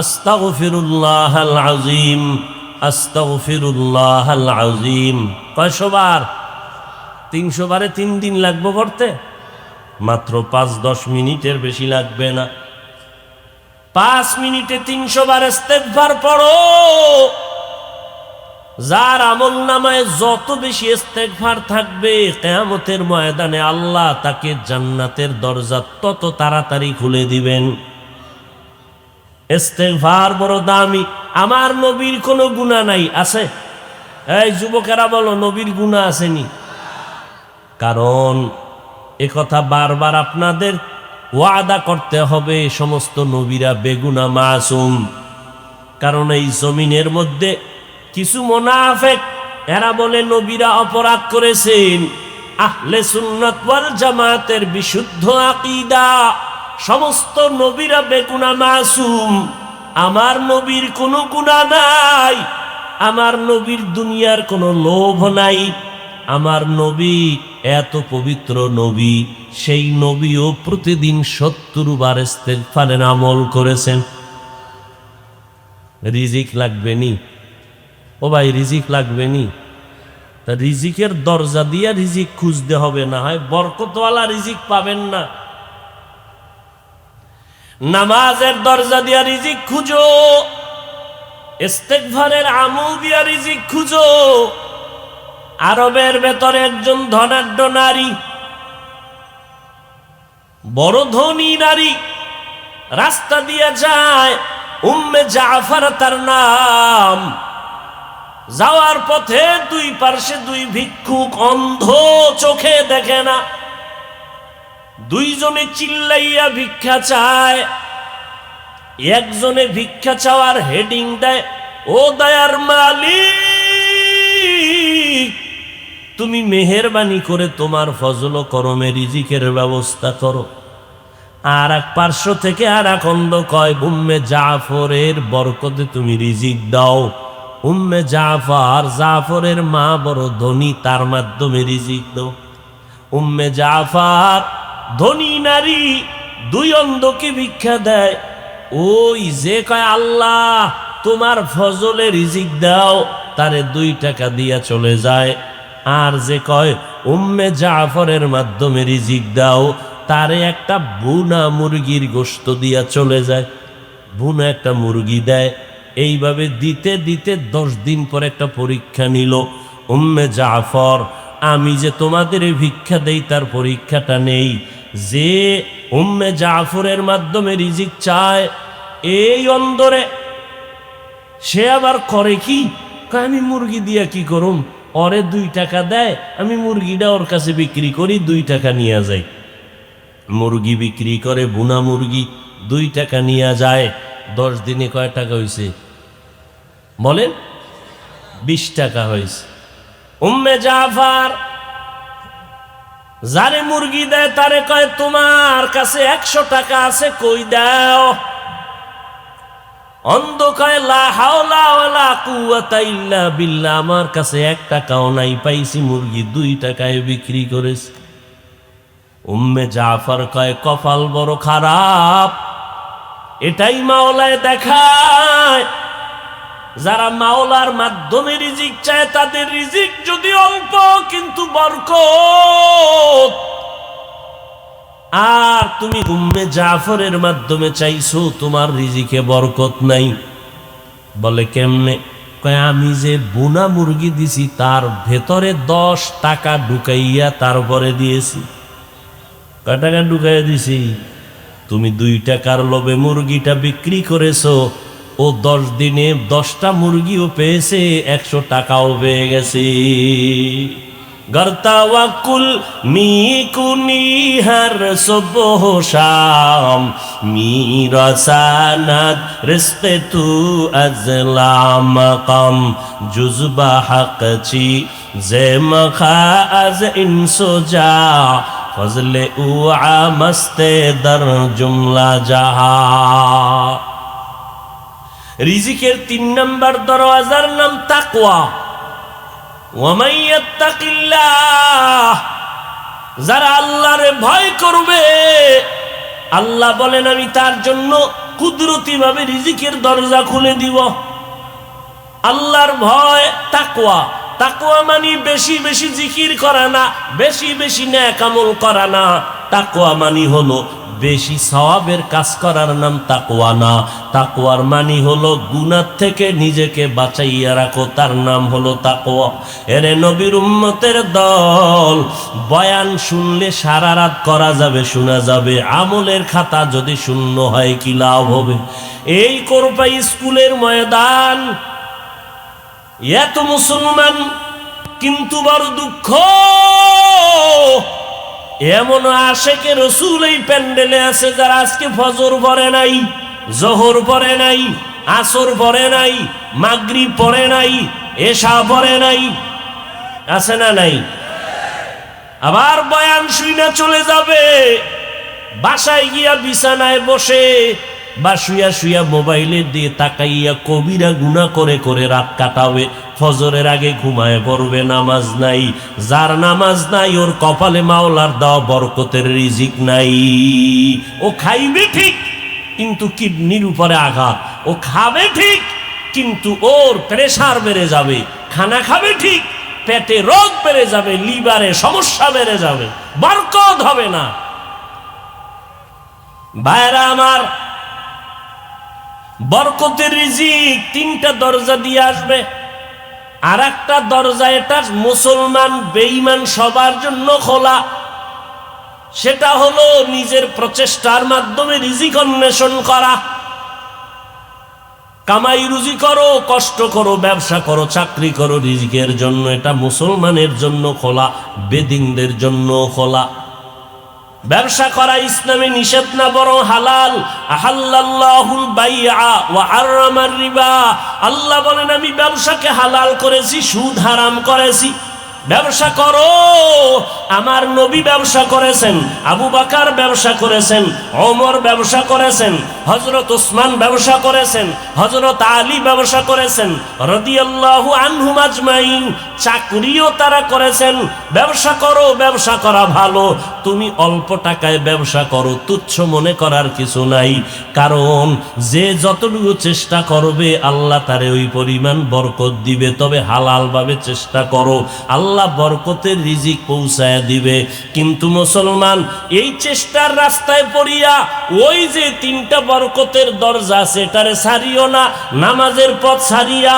S1: আস্তাগফিরুল্লাহাল আযীম, আস্তাগফিরুল্লাহাল আযীম। কয়শো বার? 300 বারে 3 দিন লাগবে পড়তে, মাত্র 5-10 মিনিটের বেশি লাগবে না। 5 মিনিটে 300 বার ইস্তেগফার পড়ো। যার আমল নামায় যত বেশি ইস্তেগফার থাকবে, কিয়ামতের ময়দানে আল্লাহ তাকে জান্নাতের দরজা তত তাড়াতাড়ি খুলে দিবেন। ইস্তেগফার বড় দামি। আমার নবীর কোনো গুনাহ নাই, আছে? এই যুবকেরা বলো, নবীর গুনাহ আসেনি? কারণ একথা বারবার আপনাদের ওয়াদা করতে হবে, সমস্ত নবীরা বেগুনা মাসুম। কারণ এই জমিনের মধ্যে কিছু মুনাফিক, এরা বলে নবীরা অপরাধ করেছেন। আহলে সুন্নাত ওয়াল জামাতের বিশুদ্ধ আকীদা, সমস্ত নবীরা বেগুনা মাসুম। আমার নবীর কোনো গুনাহ নাই, আমার নবীর দুনিয়ার কোনো লোভ নাই। আমার নবী এত পবিত্র নবী, সেই নবীও প্রতিদিন 70 বার ইস্তেগফারের আমল করেছেন। রিজিক লাগবে নি? ও ভাই, রিজিক লাগবে নি? তা রিজিকের দরজা দিয়ে রিজিক খুঁজতে হবে, না হয় বরকতওয়ালা রিজিক পাবেন না। নামাজের দরজা দিয়া রিজিক খুঁজো, ইস্তেগফারের আমল দিয়া রিজিক খুঁজো। আরবের ভেতরে একজন ধনাঢ্য নারী, বড় ধনী নারী, রাস্তা দিয়ে যায়, উম্মে জাফর তার নাম। যাওয়ার পথে 2 পার্শ্বে 2 ভিক্ষুক, অন্ধ, চোখে দেখে না। 2 জনে চিল্লাইয়া ভিক্ষা চায়। একজনে ভিক্ষা চাওয়ার হেডিং দেয়, ও দয়ার মালিক, তুমি মেহেরবানি করে তোমার ফজল ও করমে রিজিকের ব্যবস্থা করো। আর এক পার্শ্ব থেকে আর এক অন্ধ কয়, উম্মে জাফরের বরকতে তুমি রিজিক দাও। উম্মে জাফর, জাফরের মা বড় ধনী, তার মাধ্যমে রিজিক দাও। উম্মে জাফর ধনী নারী, 2 অন্ধকে ভিক্ষা দেয়। ওই যে কয় আল্লাহ তোমার ফজলে রিজিক দাও, তারে 2 টাকা দিয়া চলে যায়। আর যে কয় উম্মে জাফরের মাধ্যমে রিজিক দাও, তারে একটা বুনা মুরগির গোশত দিয়া চলে যায়। বুনা একটা মুরগি দেয়। এইভাবে দিতে দিতে 10 দিন পর একটা পরীক্ষা নিল। উম্মে জাফর, আমি যে তোমাদের ভিক্ষা দেই তার পরীক্ষাটা নেই। যে উম্মে জাফরের মাধ্যমে রিজিক চায়, এই অন্দরে সে আবার করে কি, আমি মুরগি দিয়া কি করুম, ওরে 2 টাকা দেয়, আমি মুরগিটা ওর কাছে বিক্রি করি, 2 টাকা নিয়ে যাই। মুরগি বিক্রি করে, বুনা মুরগি, 2 টাকা নিয়ে যায়। 10 দিনে কয় টাকা হয়েছে বলেন? 20 টাকা হয়েছে। উম্মে জাফর যারে মুরগি দেয় তারে কয় তোমার কাছে 100 টাকা আছে, কই দাও? অন্ধ কয় লা হাওলা ওয়ালা কুওয়াতা ইল্লা বিল্লাহ, আমার কাছে 1 টাকাও নাই, পাইছি মুরগি 2 টাকায় বিক্রি করেছি। উম্মে জাফর কয় কপাল বড় খারাপ, এটাই মাওলায় দেখায় যারা মাওলার মাধ্যমে রিজিক চায় তাদের রিজিক যদি অল্প কিন্তু বরকত। আর তুমি উম্মে জাফরের মাধ্যমে চাইছো, তোমার রিজিকে বরকত নাই। বলে কেমনে? কয় আমি যে বুনা মুরগি দিছি তার ভেতরে 10 টাকা ঢুকাইয়া তারপরে দিয়েছি। কয় টাকা ঢুকাইয়া দিছি? তুমি 2 টাকার লোভে মুরগিটা বিক্রি করেছো, ও 10 দিনে 10টা মুরগিও পেয়েছে, 100 টাকাও পেয়ে গেছে। গর্তাওয়াকুল মিকুনি হর সুবহ শাম মিরাসানাত রিজকে তু আজলাম কম জুজবা হকচি জেম খাজ ইনসুজা ফজলে উ আমস্তে দর জুমলা জাহা। রিজিকের 3 নম্বর দরওয়াজার নাম তাকওয়া। ওয়ামান ইয়াত্তাকিল্লাহ, যারা আল্লাহরে ভয় করবে, আল্লাহ বলেন আমি তার জন্য কুদরতি ভাবে রিজিকের দরজা খুলে দিব। আল্লাহর ভয় তাকওয়া। তাকওয়া মানে বেশি বেশি জিকির করা না, বেশি বেশি নেক আমল করা না। তাকওয়া মানে হলো বেশি সওয়াবের কাজ করার নাম তাকওয়া না। তাকওয়ার মানে হলো গুনাহ থেকে নিজেকে বাঁচাইয়া রাখো, তার নাম হলো তাকওয়া। এরে নবীর উম্মতের দল, বয়ান শুনলে সারা রাত করা যাবে, শোনা যাবে, আমলের খাতা যদি শূন্য হয় কি লাভ হবে? এই কোরপাই স্কুলের ময়দান, এত মুসলমান, কিন্তু বড় দুঃখ এমন আশেকে রসুল এই প্যান্ডেলে আছে যারা আজকে ফজর পড়ে নাই, জোহর পড়ে নাই, আসর পড়ে নাই, মাগরিব পড়ে নাই, এশা পড়ে নাই। আছে না নাই? আবার বয়ান শুইনা চলে যাবে, বাসায় গিয়া বিছানায় বসে বা শুয়া শুয়া মোবাইলের দিয়ে তাকাইয়া কবিরা গুনাহ করে করে রাত কাটাবে, ফজরের আগে ঘুমায় পড়বে, নামাজ নাই। যার নামাজ নাই ওর কপালে মাওলার দেওয়া বরকতের রিজিক নাই। ও খাইবে ঠিক কিন্তু কিডনির উপরে আঘাত, ও খাবে ঠিক কিন্তু ওর প্রেসার বেড়ে যাবে, খানা খাবে ঠিক পেটে রোগ বেড়ে যাবে, লিভারে সমস্যা বেড়ে যাবে, বরকত হবে না। ভাইরা আমার, বরকতের রিজিক 3টা দরজা দিয়ে আসবে। আর একটা দরজা এটা মুসলমান বেঈমান সবার জন্য খোলা, সেটা হলো নিজের প্রচেষ্টার মাধ্যমে রিজিক অন্বেষণ করা। কামাই রুজি করো, কষ্ট করো, ব্যবসা করো, চাকরি করো রিজিকের জন্য, এটা মুসলমানের জন্য খোলা, বেদিনদের জন্য খোলা। ব্যবসা করা ইসলামে নিষেধ না, বরং হালাল। আহাল্লাল্লাহুল বাইআ ওয়া হারামার রিবা। আল্লাহ বলেন আমি ব্যবসাকে হালাল করেছি, সুদ হারাম করেছি। ব্যবসা করো, আমার নবী ব্যবসা করেছেন, আবু বকর ব্যবসা করেছেন, ওমর ব্যবসা করেছেন, হযরত ওসমান ব্যবসা করেছেন, হযরত আলী ব্যবসা করেছেন রাদিয়াল্লাহু আনহুম আজমাইন। চাকরিও তারা করেছেন। ব্যবসা করো, ব্যবসা করা ভালো। তুমি অল্প টাকায় ব্যবসা করো, তুচ্ছ মনে করার কিছু নাই। কারণ যে যতটুকু চেষ্টা করবে আল্লাহ তারে ওই পরিমাণ বরকত দিবে। তবে হালাল ভাবে চেষ্টা করো, আল্লাহ বরকতের রিজিক পৌঁছায় দিবে। কিন্তু মুসলমান এই চেষ্টার রাস্তায় পড়িয়া ওই যে 3টা বরকতের দরজা আছে এটারে ছাড়িও না। নামাজের পথ ছাড়িয়া,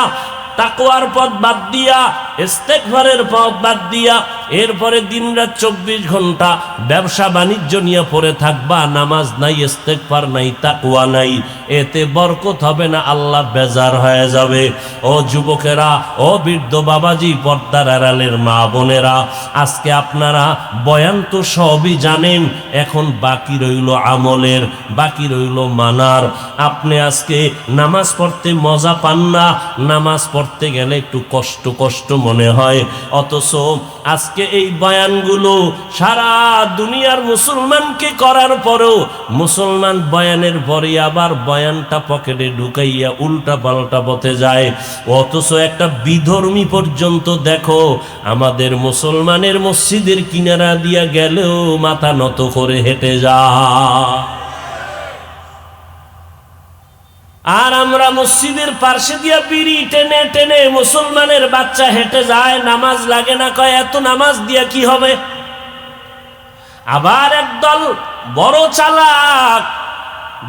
S1: তাকওয়ার পথ বাদ দিয়া, ইস্তেগফারের পথ বাদ দিয়া এরপরে দিনরাত 24 ঘন্টা ব্যবসা বাণিজ্য নিয়ে পড়ে থাকবা, নামাজ নাই, ইস্তেগফার নাই, তাকওয়া নাই, এতে বরকত হবে না, আল্লাহ বেজার হয়ে যাবে। ও যুবকেরা, ও বৃদ্ধ বাবাজি, পর্দার আড়ালের মা বোনেরা, আজকে আপনারা বয়ান তো সবই জানেন, এখন বাকি রইল আমলের, বাকি রইল মানার। আপনি আজকে নামাজ পড়তে মজা পান না, নামাজ পড়তে গেলে একটু কষ্ট কষ্ট মনে হয়, অথচ আজকে এই বয়ানগুলো সারা দুনিয়ার মুসলমানকে করার পরেও মুসলমান বয়ানের পরে আবার বয়ানটা পকেটে ঢুকাইয়া উল্টা পাল্টা পথে যায়। অথচ একটা বিধর্মী পর্যন্ত দেখো আমাদের মুসলমানের মসজিদের কিনারা দিয়া গেলেও মাথা নত করে হেঁটে যায়, আর আমরা মসজিদের পার্শ্বে দিয়া বিড়ি টেনে টেনে মুসলমানের বাচ্চা হেঁটে যায়, নামাজ লাগে না, কয় এত নামাজ দিয়া কি হবে। আবার একদল বড় চালাক,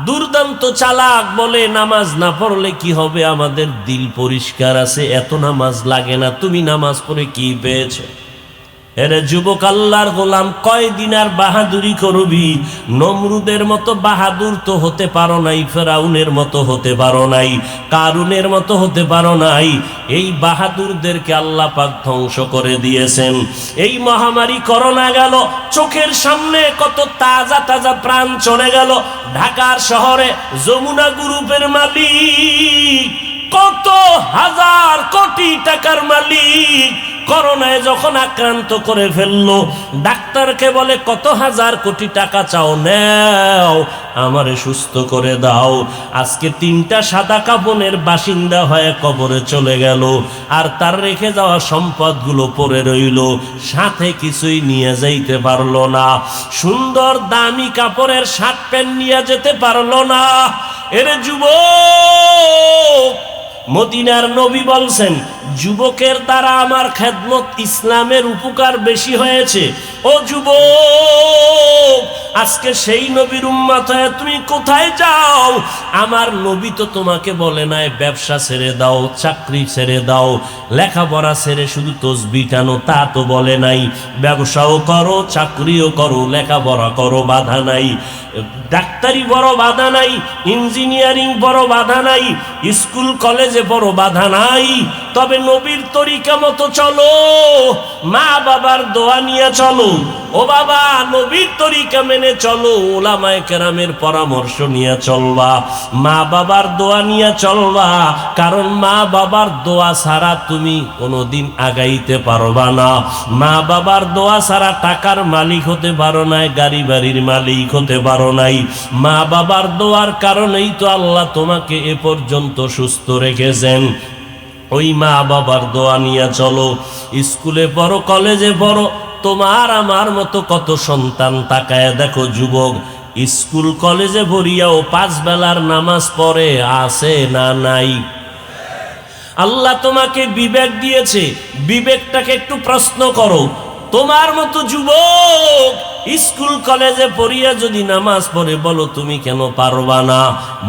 S1: দুর্দান্ত চালাক বলে নামাজ না পড়লে কি হবে, আমাদের দিল পরিষ্কার আছে, এত নামাজ লাগে না, তুমি নামাজ পড়ে কি পেয়েছো। এরে যুবক, আল্লাহর গোলাম, কয়দিন আর বাহাদুরি করবি? নমরুদের মতো বাহাদুর তো হতে পারো নাই, ফেরাউনের মতো হতে পারো নাই, কারুনের মতো হতে পারো নাই। এই বাহাদুরদেরকে আল্লাহ পাক ধ্বংস করে দিয়েছেন। এই মহামারী করোনা গেল, চোখের সামনে কত তাজা তাজা প্রাণ চলে গেল। ঢাকার শহরে যমুনা গ্রুপের মালিক, কত হাজার কোটি টাকার মালিক, করোনায় যখন আক্রান্ত করে ফেললো, ডাক্তারকে বলে কত হাজার কোটি টাকা চাও, নাও, আমারে সুস্থ করে দাও। আজকে 3টা সাদা কাফনের বাসিন্দা হয়ে কবরে চলে গেল, আর তার রেখে যাওয়া সম্পদগুলো পড়ে রইল, সাথে কিছুই নিয়ে যাইতে পারলো না। সুন্দর দামি কাপড়ের শার্ট প্যান্ট নিয়ে যেতে পারলো না। এর যুবক, মদিনার নবী বলছেন, যুবকের দ্বারা আমার খেদমত, ইসলামের উপকার বেশি হয়েছে। ও যুবক, আজকে সেই নবীর উম্মত হয়ে তুমি কোথায় যাও? আমার নবী তো তোমাকে বলে নাই ব্যবসা ছেড়ে দাও, চাকরি ছেড়ে দাও, লেখাপড়া ছেড়ে শুধু তসবিহ টানো, তা তো বলে নাই। ব্যবসাও করো, চাকরিও করো, লেখাপড়া করো, বাধা নাই। ডাক্তারি বড় বাধা নাই, ইঞ্জিনিয়ারিং বড় বাধা নাই, স্কুল কলেজে বড় বাধা নাই। তবে নবীর তরিকা মতো চলো, মা বাবার দোয়া নিয়ে চলো। ও বাবা, নবীর তরিকা মেনে চলো, উলামায়ে কেরামের পরামর্শ নিয়ে চলবা, মা বাবার দোয়া নিয়ে চলবা। কারণ মা বাবার দোয়া ছাড়া তুমি কোনোদিন আগাইতে পারবা না। মা বাবার দোয়া ছাড়া টাকার মালিক হতে পারো নাই, গাড়ি বাড়ির মালিক হতে পারো নাই। মা বাবার দোয়ার কারণেই তো আল্লাহ তোমাকে এ পর্যন্ত সুস্থ রেখেছেন। ওই মা বাবার দোয়া নিয়ে চলো। স্কুলে পড়ো, কলেজে পড়ো, তোমার আমার মতো কত সন্তান, তাকায় দেখো যুবক, স্কুল কলেজে ভরিয়াও 5 বেলার নামাজ পড়ে, আছে না নাই? আল্লাহ তোমাকে বিবেক দিয়েছে, বিবেকটাকে একটু প্রশ্ন করো। তোমার মতো যুবক স্কুল কলেজে পড়িয়া যদি নামাজ পড়ে, বলো তুমি কেন পারবা না?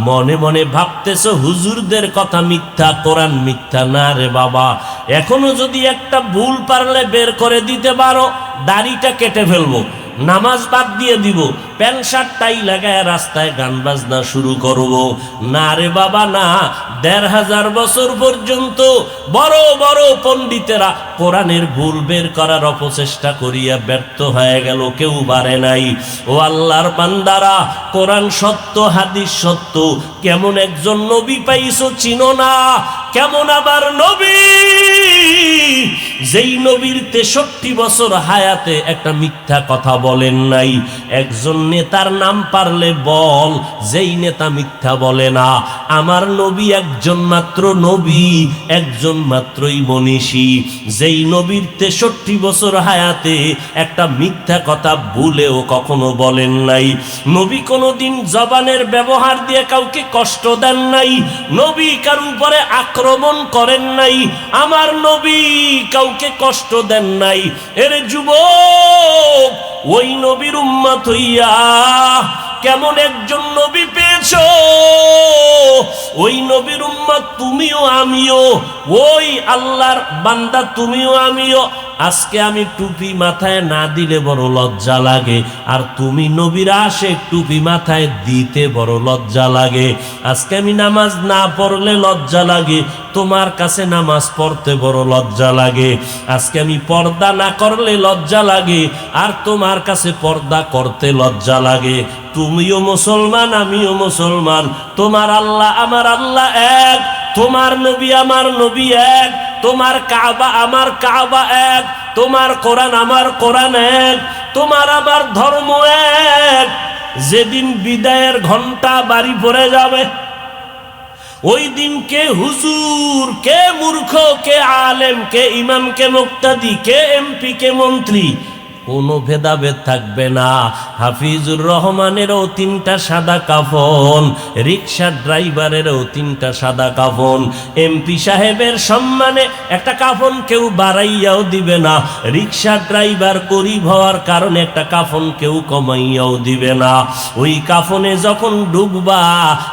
S1: মনে মনে ভাবতেছো হুজুরদের কথা মিথ্যা, কোরআন মিথ্যা। না রে বাবা, এখনো যদি একটা ভুল পারলে বের করে দিতে পারো, দাড়িটা কেটে ফেলবো, নামাজ বাদ দিয়ে দিব, প্যান্ট শার্ট টাই লাগায় রাস্তায় গান বাজনা শুরু করব। না রে বাবা না। 1500 বছর পর্যন্ত বড় বড় পণ্ডিতেরা কোরআনের ভুল বের করার অপচেষ্টা করিয়া ব্যর্থ হয়ে গেল, কেউ পারে নাই। ও আল্লাহর বান্দারা, কোরআন সত্য, হাদিস সত্য। কেমন একজন নবী পাইছো চিনো না? কেমন আবার নবী, যেই নবীর 63 বছর হায়াতে একটা মিথ্যা কথা বলেন নাই। একজন নেতার নাম পারলে বল, যেই নেতা মিথ্যা বলে না। আমার নবী একজন মাত্র নবী, একজন মাত্রই মনীষী, যেই নবীর 63 বছর হায়াতে একটা মিথ্যা কথা ভুলেও কখনো বলেন নাই। নবী কোনোদিন জবানের ব্যবহার দিয়ে কাউকে কষ্ট দেন নাই। নবী কারো উপরে আক্রমণ করেন নাই। আমার নবী কাউকে কষ্ট দেন নাই। এর যুবক, ওই নবীর উম্মত হইয়া কেমন একজন নবী পেয়েছো? ওই নবীর উম্মত তুমিও আমিও, ওই আল্লাহর বান্দা তুমিও আমিও। আজকে আমি টুপি মাথায় না দিলে বড় লজ্জা লাগে, আর তুমি নবীর আশিক, টুপি মাথায় দিতে বড় লজ্জা লাগে। আজকে আমি নামাজ না পড়লে লজ্জা লাগে, তোমার কাছে নামাজ পড়তে বড় লজ্জা লাগে। আজকে আমি পর্দা না করলে লজ্জা লাগে, আর তোমার কাছে পর্দা করতে লজ্জা লাগে। তুমিও মুসলমান, আমিও মুসলমান, তোমার আল্লাহ আমার আল্লাহ এক, তোমার নবী আমার নবী এক, তোমার কাবা আমার কাবা এক, তোমার কোরআন আমার কোরআন এক, তোমার আবার ধর্ম এক। যেদিন বিদায়ের ঘন্টা বাড়ি পড়ে যাবে, ওই দিন কে হুজুর, কে মূর্খ, কে আলেম, কে ইমাম, কে মুক্তাদি, কে এমপি, কে মন্ত্রী, কোনো ভেদাভেদ থাকবে না। হাফিজুর রহমানেরও 3টা সাদা কাফন, রিক্সা ড্রাইভারেরও 3টা সাদা কাফন, এমপি সাহেবের সম্মানে একটা কাফন কেউ বাড়াইয়াও দিবে না, রিক্সা ড্রাইভার গরিব হওয়ার কারণে একটা কাফন কেউ কমাইয়াও দিবে না। ওই কাফনে যখন ডুববা,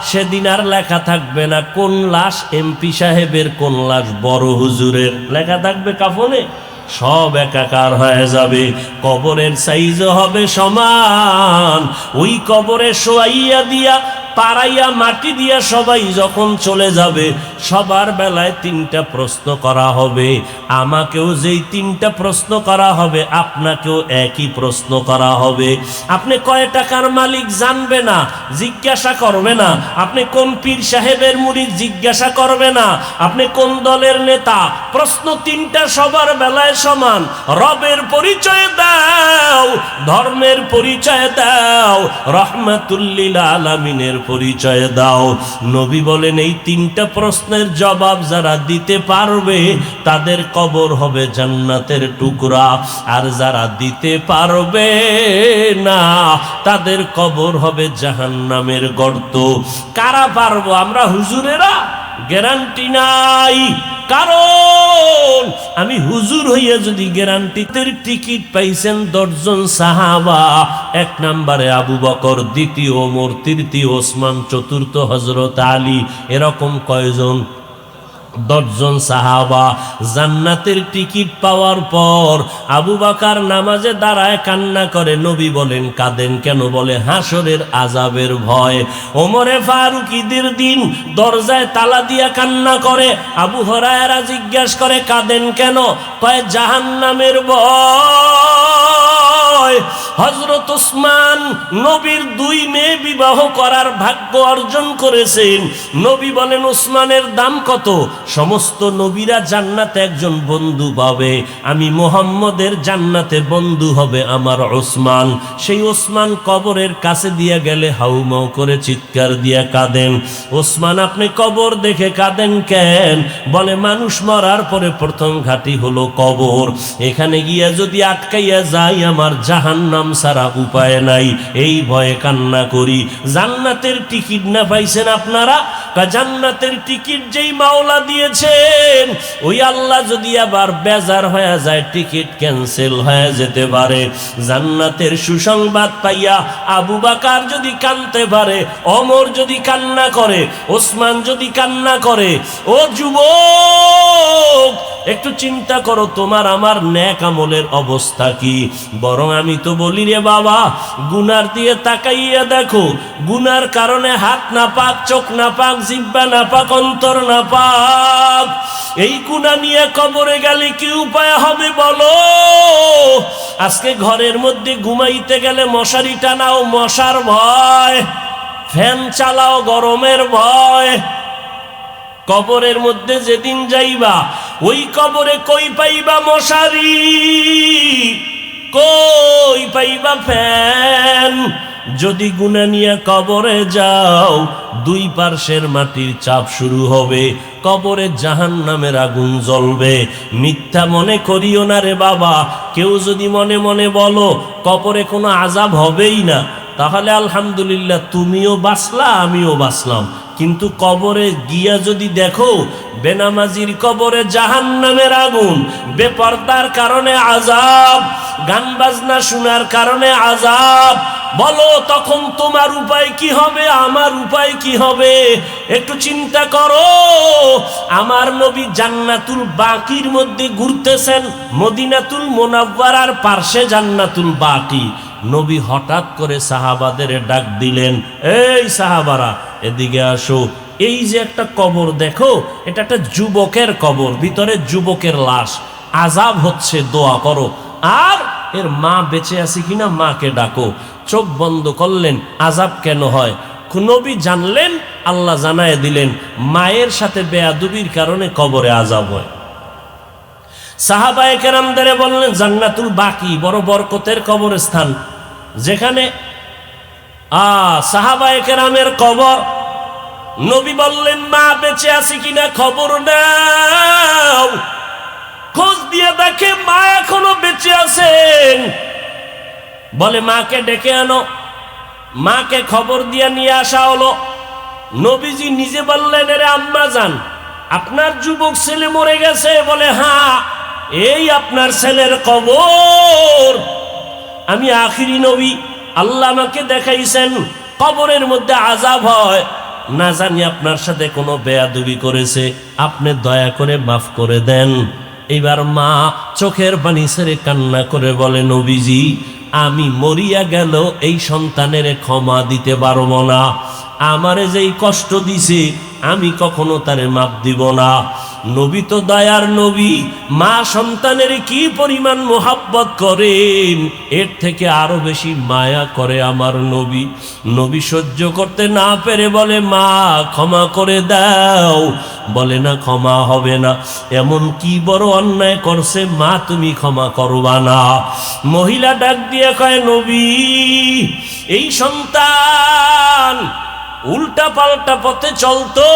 S1: সেদিন আর লেখা থাকবে না কোন লাশ এমপি সাহেবের, কোন লাশ বড় হুজুরের, লেখা থাকবে কাফনে, সব একাকার হয়ে যাবে। কবরের সাইজও হবে সমান। ওই কবরে শোয়াইয়া দিয়া, পাড়াইয়া মাটি দিয়া সবাই যখন চলে যাবে, সবার বেলায় 3টা প্রশ্ন করা হবে। আমাকেও যেই 3টা প্রশ্ন করা হবে, আপনাকেও একই প্রশ্ন করা হবে। আপনি কয় টাকার মালিক জানবে না, জিজ্ঞাসা করবে না। আপনি কোন পীর সাহেবের মুরিদ জিজ্ঞাসা করবে না। আপনি কোন দলের নেতা, প্রশ্ন 3টা সবার বেলায় সমান। রবের পরিচয় দাও, ধর্মের পরিচয় দাও, রহমাতুল্লিল আলামিনের পরিচয় দাও। নবী বলেন এই 3টা প্রশ্নের জবাব যারা দিতে পারবে, তাদের কবর হবে জান্নাতের টুকরা, আর যারা দিতে পারবে না, তাদের কবর হবে জাহান্নামের গর্ত। কারা পারবো? আমরা হুজুরেরা? গ্যারান্টি নাই। কারণ আমি হুজুর হইয়া যদি গ্যারান্টিতে টিকিট পাইছেন 10 জন সাহাবা, 1 নম্বরে আবু বকর, 2য় ওমর, 3য় ওসমান, 4র্থ হযরত আলী, এরকম কয়জন? 10 জন সাহাবা। জান্নাতের টিকিট পাওয়ার পর আবু বকর নামাজে দাঁড়ায় কান্না করে। নবী বলেন কাঁদেন কেন? বলে হাসরের আযাবের ভয়। ওমরে ফারুক ঈদের দিন দরজায় তালা দিয়া কান্না করে। আবু হুরায়রা জিজ্ঞাসা করে কাঁদেন কেন? কয় জাহান্নামের ভয়। হযরত ওসমান নবীর 2 মেয়ে বিবাহ করার ভাগ্য অর্জন করেছেন। নবী বলেন ওসমানের দাম কত? সমস্ত নবীরা জান্নাতে একজন বন্ধু পাবে, আমি মুহাম্মদের জান্নাতে বন্ধু হবে আমার ওসমান। সেই ওসমান কবরের কাছে দিয়া গেলে হাউমাউ করে চিৎকার দিয়া কাঁদেন। ওসমান আপনি কবর দেখে কাঁদেন কেন? বলে মানুষ মরার পরে প্রথম ঘাটি হলো কবর, এখানে গিয়া যদি আটকাইয়া যাই আমার জাহান্নাম ছাড়া উপায় নাই, এই ভয়ে কান্না করি। জান্নাতের টিকিট না পাইছেন আপনারা? জান্নাতের টিকিট যেই মাওলা দিয়েছেন, ওই আল্লাহ যদি আবার বেজার হয়ে যায়, টিকিট ক্যান্সেল হয়ে যেতে পারে। জান্নাতের সুসংবাদ পাইয়া আবু বকর যদি কাঁদতে পারে, ওমর যদি কান্না করে, ওসমান যদি কান্না করে, ও যুবক একটু চিন্তা করো তোমার আমার নেক আমলের অবস্থা কি। বরং আমি তো বলি রে বাবা, গুনার দিয়ে তাকাইয়া দেখো, গুনার কারণে হাত না পাক, চোখ না পাক, জিহ্বা না পাক, অন্তর না পাক। এই গুনাহ নিয়ে কবরে গেলে কি উপায় হবে বলো? আজকে ঘরের মধ্যে ঘুমাইতে গেলে মশারি টানাও মশার ভয়, ফ্যান চালাও গরমের ভয়। কবরের মধ্যে যেদিন যাইবা, ওই কবরে কই পাইবা মশারি, কই পাইবা ফ্যান? যদি গুনাহ নিয়ে কবরে যাও, 2 পার্শ্বের মাটির চাপ শুরু হবে, কবরে জাহান্নামের আগুন জ্বলবে। মিথ্যা মনে করিও না রে বাবা। কেউ যদি মনে মনে বলো কবরে কোনো আযাব হবেই না, তাহলে আলহামদুলিল্লাহ, তুমিও বাঁচলা আমিও বাঁচলাম। কিন্তু কবরে গিয়া যদি দেখো বেনামাজির কবরে জাহান্নামের আগুন, বেপরদার কারণে আযাব, গান বাজনা শোনার কারণে আযাব, বলো তখন তোমার উপায় কি হবে, আমার উপায় কি হবে? একটু চিন্তা করো। আমার নবী জান্নাতুল বাকির মধ্যে ঘুরতেছেন, মদিনাতুল মুনাওয়ারার পার্শ্বে জান্নাতুল বাকি। নবী হঠাৎ করে সাহাবাদের ডাক দিলেন, এই সাহাবারা এদিকে আসো। এই যে একটা কবর দেখো, এটা একটা যুবকের কবর, ভিতরে যুবকের লাশ, আযাব হচ্ছে, দোয়া করো। আর এর মা বেঁচে আছে কিনা মাকে ডাকো। চোখ বন্ধ করলেন, আযাব কেন হয়? নবী জানলেন, আল্লাহ জানায় দিলেন, মায়ের সাথে বেয়াদবির কারণে কবরে আযাব হয়। সাহাবায়ে কেরামদের বললেন, জান্নাতুল বাকি বড় বরকতের কবরস্থান, যেখানে সাহাবায়ে কেরামের কবর। নবী বললেন, মা বেঁচে আছে কিনা খবর নাও। খোঁজ দিয়ে দেখে মা এখনো বেঁচে আছেন। বলে মাকে ডেকে আনো। মাকে খবর দিয়ে নিয়ে আসা হলো। নবীজি নিজে বললেন, এরে আম্মা জান, আপনার যুবক ছেলে মরে গেছে। বলে হ্যাঁ, এই আপনার ছেলের কবর। আমি আখিরি নবী, আল্লাহ আমাকে দেখাইছেন কবরের মধ্যে আযাব হয়। না জানি আপনার সাথে কোনো বেয়াদবি করেছে, আপনি দয়া করে মাফ করে দেন। এবার মা চোখের পানি ছেড়ে কান্না করে বলে, নবীজি আমি মরিয়া গেল এই সন্তানের ক্ষমা দিতে পারবো না। আমারে যেই কষ্ট দিছে আমি কখনো তারে মাপ দিব না। নবী তো দয়ার নবী, মা সন্তানের কি পরিমাণ মোহাব্বত করেন, এর থেকে আরো বেশি মায়া করে আমার নবী। নবী সহ্য করতে না পেরে বলে, মা ক্ষমা করে দাও। বলে না, ক্ষমা হবে না। এমন কি বড় অন্যায় করছে মা তুমি ক্ষমা করবা না? মহিলা ডাক দিয়ে কয়, নবী এই সন্তান উল্টা পাল্টা পথে চলতো,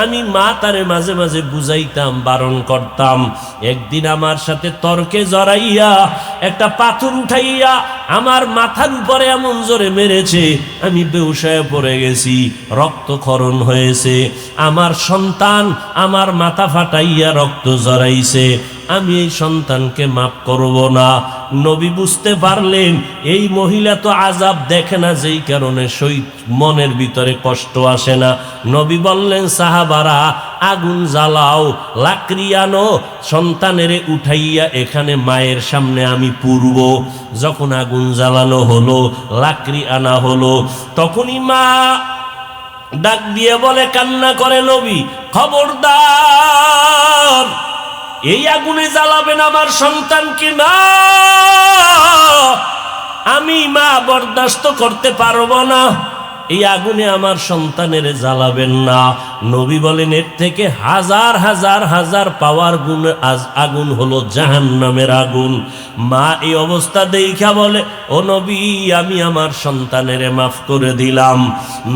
S1: আমি মা তারে মাঝে মাঝে বুঝাইতাম, বারণ করতাম। একদিন আমার সাথে তর্কে জড়াইয়া একটা পাথর উঠাইয়া আমার মাথার উপরে এমন জোরে মেরেছে, আমি বেহুশ হয়ে পড়ে গেছি, রক্তক্ষরণ হয়েছে। আমার সন্তান আমার মাথা ফাটাইয়া রক্ত জড়াইছে, আমি এই সন্তানকে মাফ করব না। নবী বুঝতে পারলেন এই মহিলা তো আযাব দেখে না, যেই কারণে মনের ভিতরে কষ্ট আসে না। নবী বললেন, সাহাবারা আগুন জ্বালাও, লাকড়ি আনো, সন্তানেরে উঠাইয়া এখানে মায়ের সামনে আমি পুরব। যখন আগুন জ্বালানো হলো, লাকড়ি আনা হলো, তখনই মা ডাক দিয়ে বলে, কান্না করে, নবী খবরদার এই আগুনে জ্বালাবেন আমার সন্তানকে না, আমি মা বরদাস্ত করতে পারবো না, এই আগুনে আমার সন্তানের জ্বালাবেন না। নবী বলেন, এর থেকে হাজার হাজার হাজার পাওয়ার গুণ আগুন হলো জাহান্নামের আগুন। মা এই অবস্থা দেখা বলে, ও নবী আমি আমার সন্তানের মাফ করে দিলাম।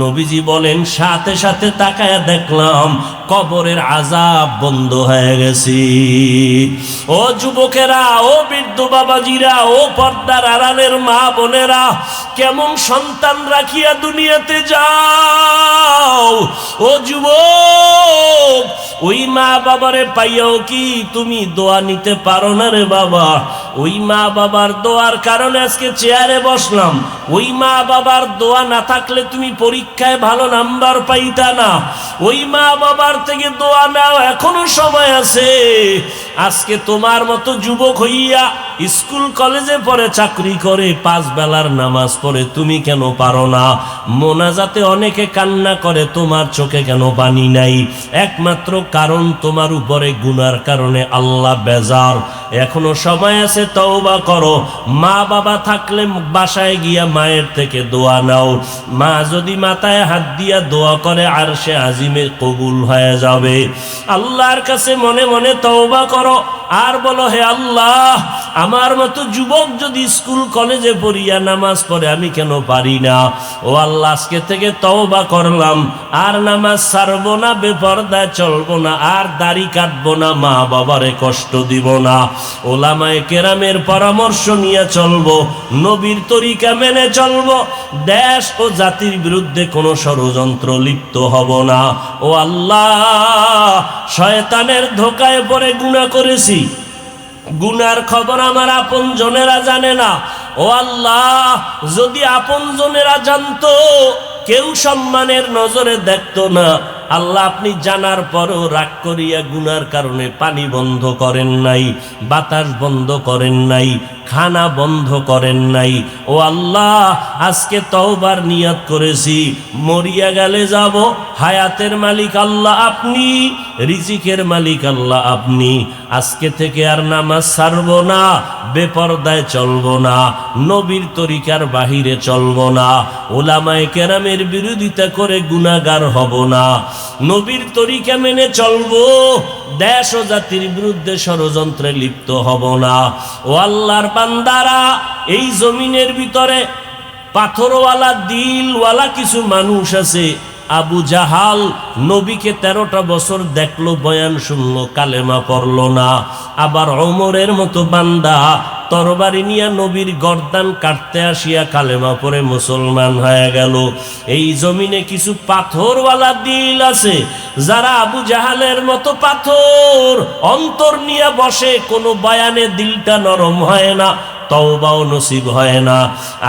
S1: নবীজি বলেন, সাথে সাথে তাকায়া দেখলাম কবরের আযাব বন্ধ হয়ে গেছে। ও যুবকেরা, ও বৃদ্ধ বাবাজিরা, ও পর্দার আড়ালের মা বোনেরা, কেমন সন্তান রাখিয়া দুনিয়াতে যাও। ও যুবক, ওই মা বাবারে পাইয়াও কি তুমি দোয়া নিতে পারো না রে বাবা? ওই মা বাবার দোয়ার কারণে আজকে চেয়ারে বসলাম। ওই মা বাবার দোয়া না থাকলে তুমি পরীক্ষায় ভালো নাম্বার পাইতা না। ওই মা বাবার থেকে দোয়া নাও, এখনো সময় আছে। আজকে তোমার মতো যুবক হইয়া স্কুল কলেজে পড়ে চাকরি করে 5 বেলার নামাজ পড়ে তুমি কেন পারো না? মোনাজাতে অনেকে কান্না করে, তোমার চোখে কেন পানি নাই? একমাত্র কারণ তোমার উপরে গুনার কারণে আল্লাহ বেজার। এখনো সময় আছে, তওবা করো। মা বাবা থাকলে বাসায় গিয়া মায়ের থেকে দোয়া নাও। মা যদি মাথায় হাত দিয়া দোয়া করে আরশে আজিমে কবুল হয়ে যাবে। আল্লাহর কাছে মনে মনে তওবা করো আর বলো, হে আল্লাহ, আমার মতো যুবক যদি স্কুল কলেজে পড়িয়া নামাজ পড়ে আমি কেন পারি না? ও আল্লাহ, আজকে থেকে তওবা করলাম, আর নামাজ ছাড়বো না, বেপরদায় চলবো না, আর দাড়ি কাটবো না, মা বাবারে কষ্ট দিব না, ওলামায়ে কেরামের পরামর্শ নিয়ে চলবো, নবীর তরিকা মেনে চলবো, দেশ ও জাতির বিরুদ্ধে কোনো ষড়যন্ত্র লিপ্ত হব না। ও আল্লাহ, শয়তানের ধোকায় পড়ে গুনাহ করেছি, গুনার খবর আমার আপনজনেরা জানে না। ও আল্লাহ, যদি আপনজনেরা জানতো, কেউ সম্মানের নজরে দেখতো না। আল্লাহ, আপনি জানার পরও রাগ করিয়া গুনার কারণে পানি বন্ধ করেন নাই, বাতাস বন্ধ করেন নাই, খানা বন্ধ করেন নাই। ও আল্লাহ, আজকে তওবার নিয়ত করেছি, মরিয়া গেলে যাব। হায়াতের মালিক আল্লাহ আপনি, রিজিকের মালিক আল্লাহ আপনি। আজকে থেকে আর নামাজ ছাড়বো না, বেপরদায় চলবো না, নবীর তরিকার বাহিরে চলবো না, ওলামায়ে কেরামের বিরোধিতা করে গুনাহগার হব না, নবীর তরিকা মেনে চলবো, দেশ ও জাতির বিরুদ্ধে ষড়যন্ত্রে লিপ্ত হব না। ও আল্লাহর বান্দারা, এই জমিনের ভিতরে পাথরওয়ালা দিলওয়ালা কিছু মানুষ আছে। আবু জাহাল নবীকে 13টা বছর দেখলো, বয়ান শুনলো, কালেমা পড়লো না। আবার ওমরের মতো বান্দা তরবারি নিয়ে নবীর গর্দান কাটতে আসিয়া কালেমা পড়ে মুসলমান হয়ে গেল। এই জমিনে কিছু পাথরওয়ালা দিল আছে, যারা আবু জাহালের মতো পাথর অন্তর নিয়ে বসে, কোনো বয়ানে দিলটা নরম হয় না, তওবাও নসিব হয় না।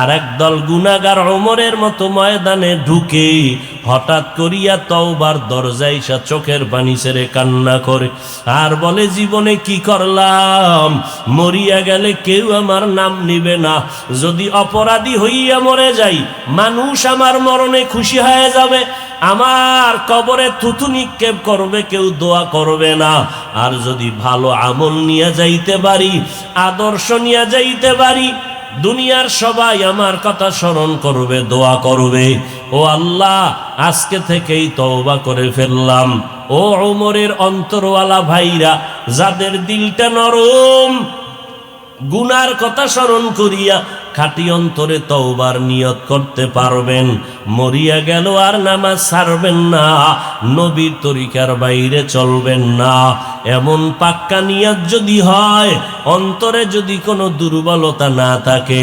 S1: আর একদল গুনাহগার ওমরের মতো ময়দানে ঢুকে হঠাৎ করিয়া তওবার দরজায় এসে চোখের পানি ছেড়ে কান্না করে আর বলে, জীবনে কি করলাম, মরিয়া গেলে কেউ আমার নাম নিবে না। যদি অপরাধী হইয়া মরে যাই, মানুষ আমার মরণে খুশি হয়ে যাবে, আমার কবরে থুতু নিক্ষেপ করবে, কেউ দোয়া করবে না। আর যদি ভালো আমল নিয়ে যাইতে পারি, আদর্শ নিয়ে যাইতে পারি, দুনিয়ার সবাই আমার কথা স্মরণ করবে, দোয়া করবে। ও আল্লাহ, আজকে থেকেই তওবা করে ফেললাম। ও ওমরের অন্তরওয়ালা ভাইরা, যাদের দিলটা নরম, গুনার কথা স্মরণ করিয়া খাঁটি অন্তরে তওবার নিয়ত করতে পারবেন, মরিয়া গেল আর নামাজ ছাড়বেন না, নবীর তরিকার বাইরে চলবেন না। এমন পাক্কা নিয়ত যদি হয়, অন্তরে যদি কোনো দুর্বলতা না থাকে,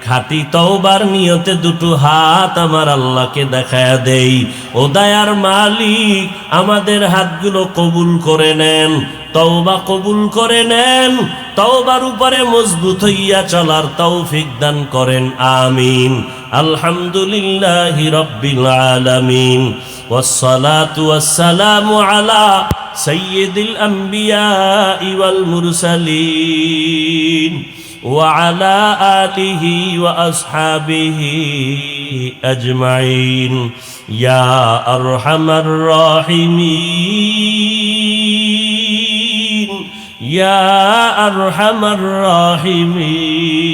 S1: খাঁটি তওবার নিয়তে দুটো হাত আমার আল্লাহকে দেখায়া দেই। ও দয়ার মালিক, আমাদের হাতগুলো কবুল করে নেন, তওবা কবুল করে নেন, তওবার উপরে মজবুত হইয়া চলার তৌফিক দান করেন, আমিন। আলহামদুলিল্লাহি রাব্বিল আলামিন, ওয়াসসালাতু ওয়াসসালামু আলা সাইয়্যিদিল আমবিয়া ওয়াল মুরসালিন ওয়া আলা আলিহি ওয়া আসহাবিহি আজমাইন, ইয়া আরহামার রাহিমিন, ইয়া আরহামার রাহিমিন।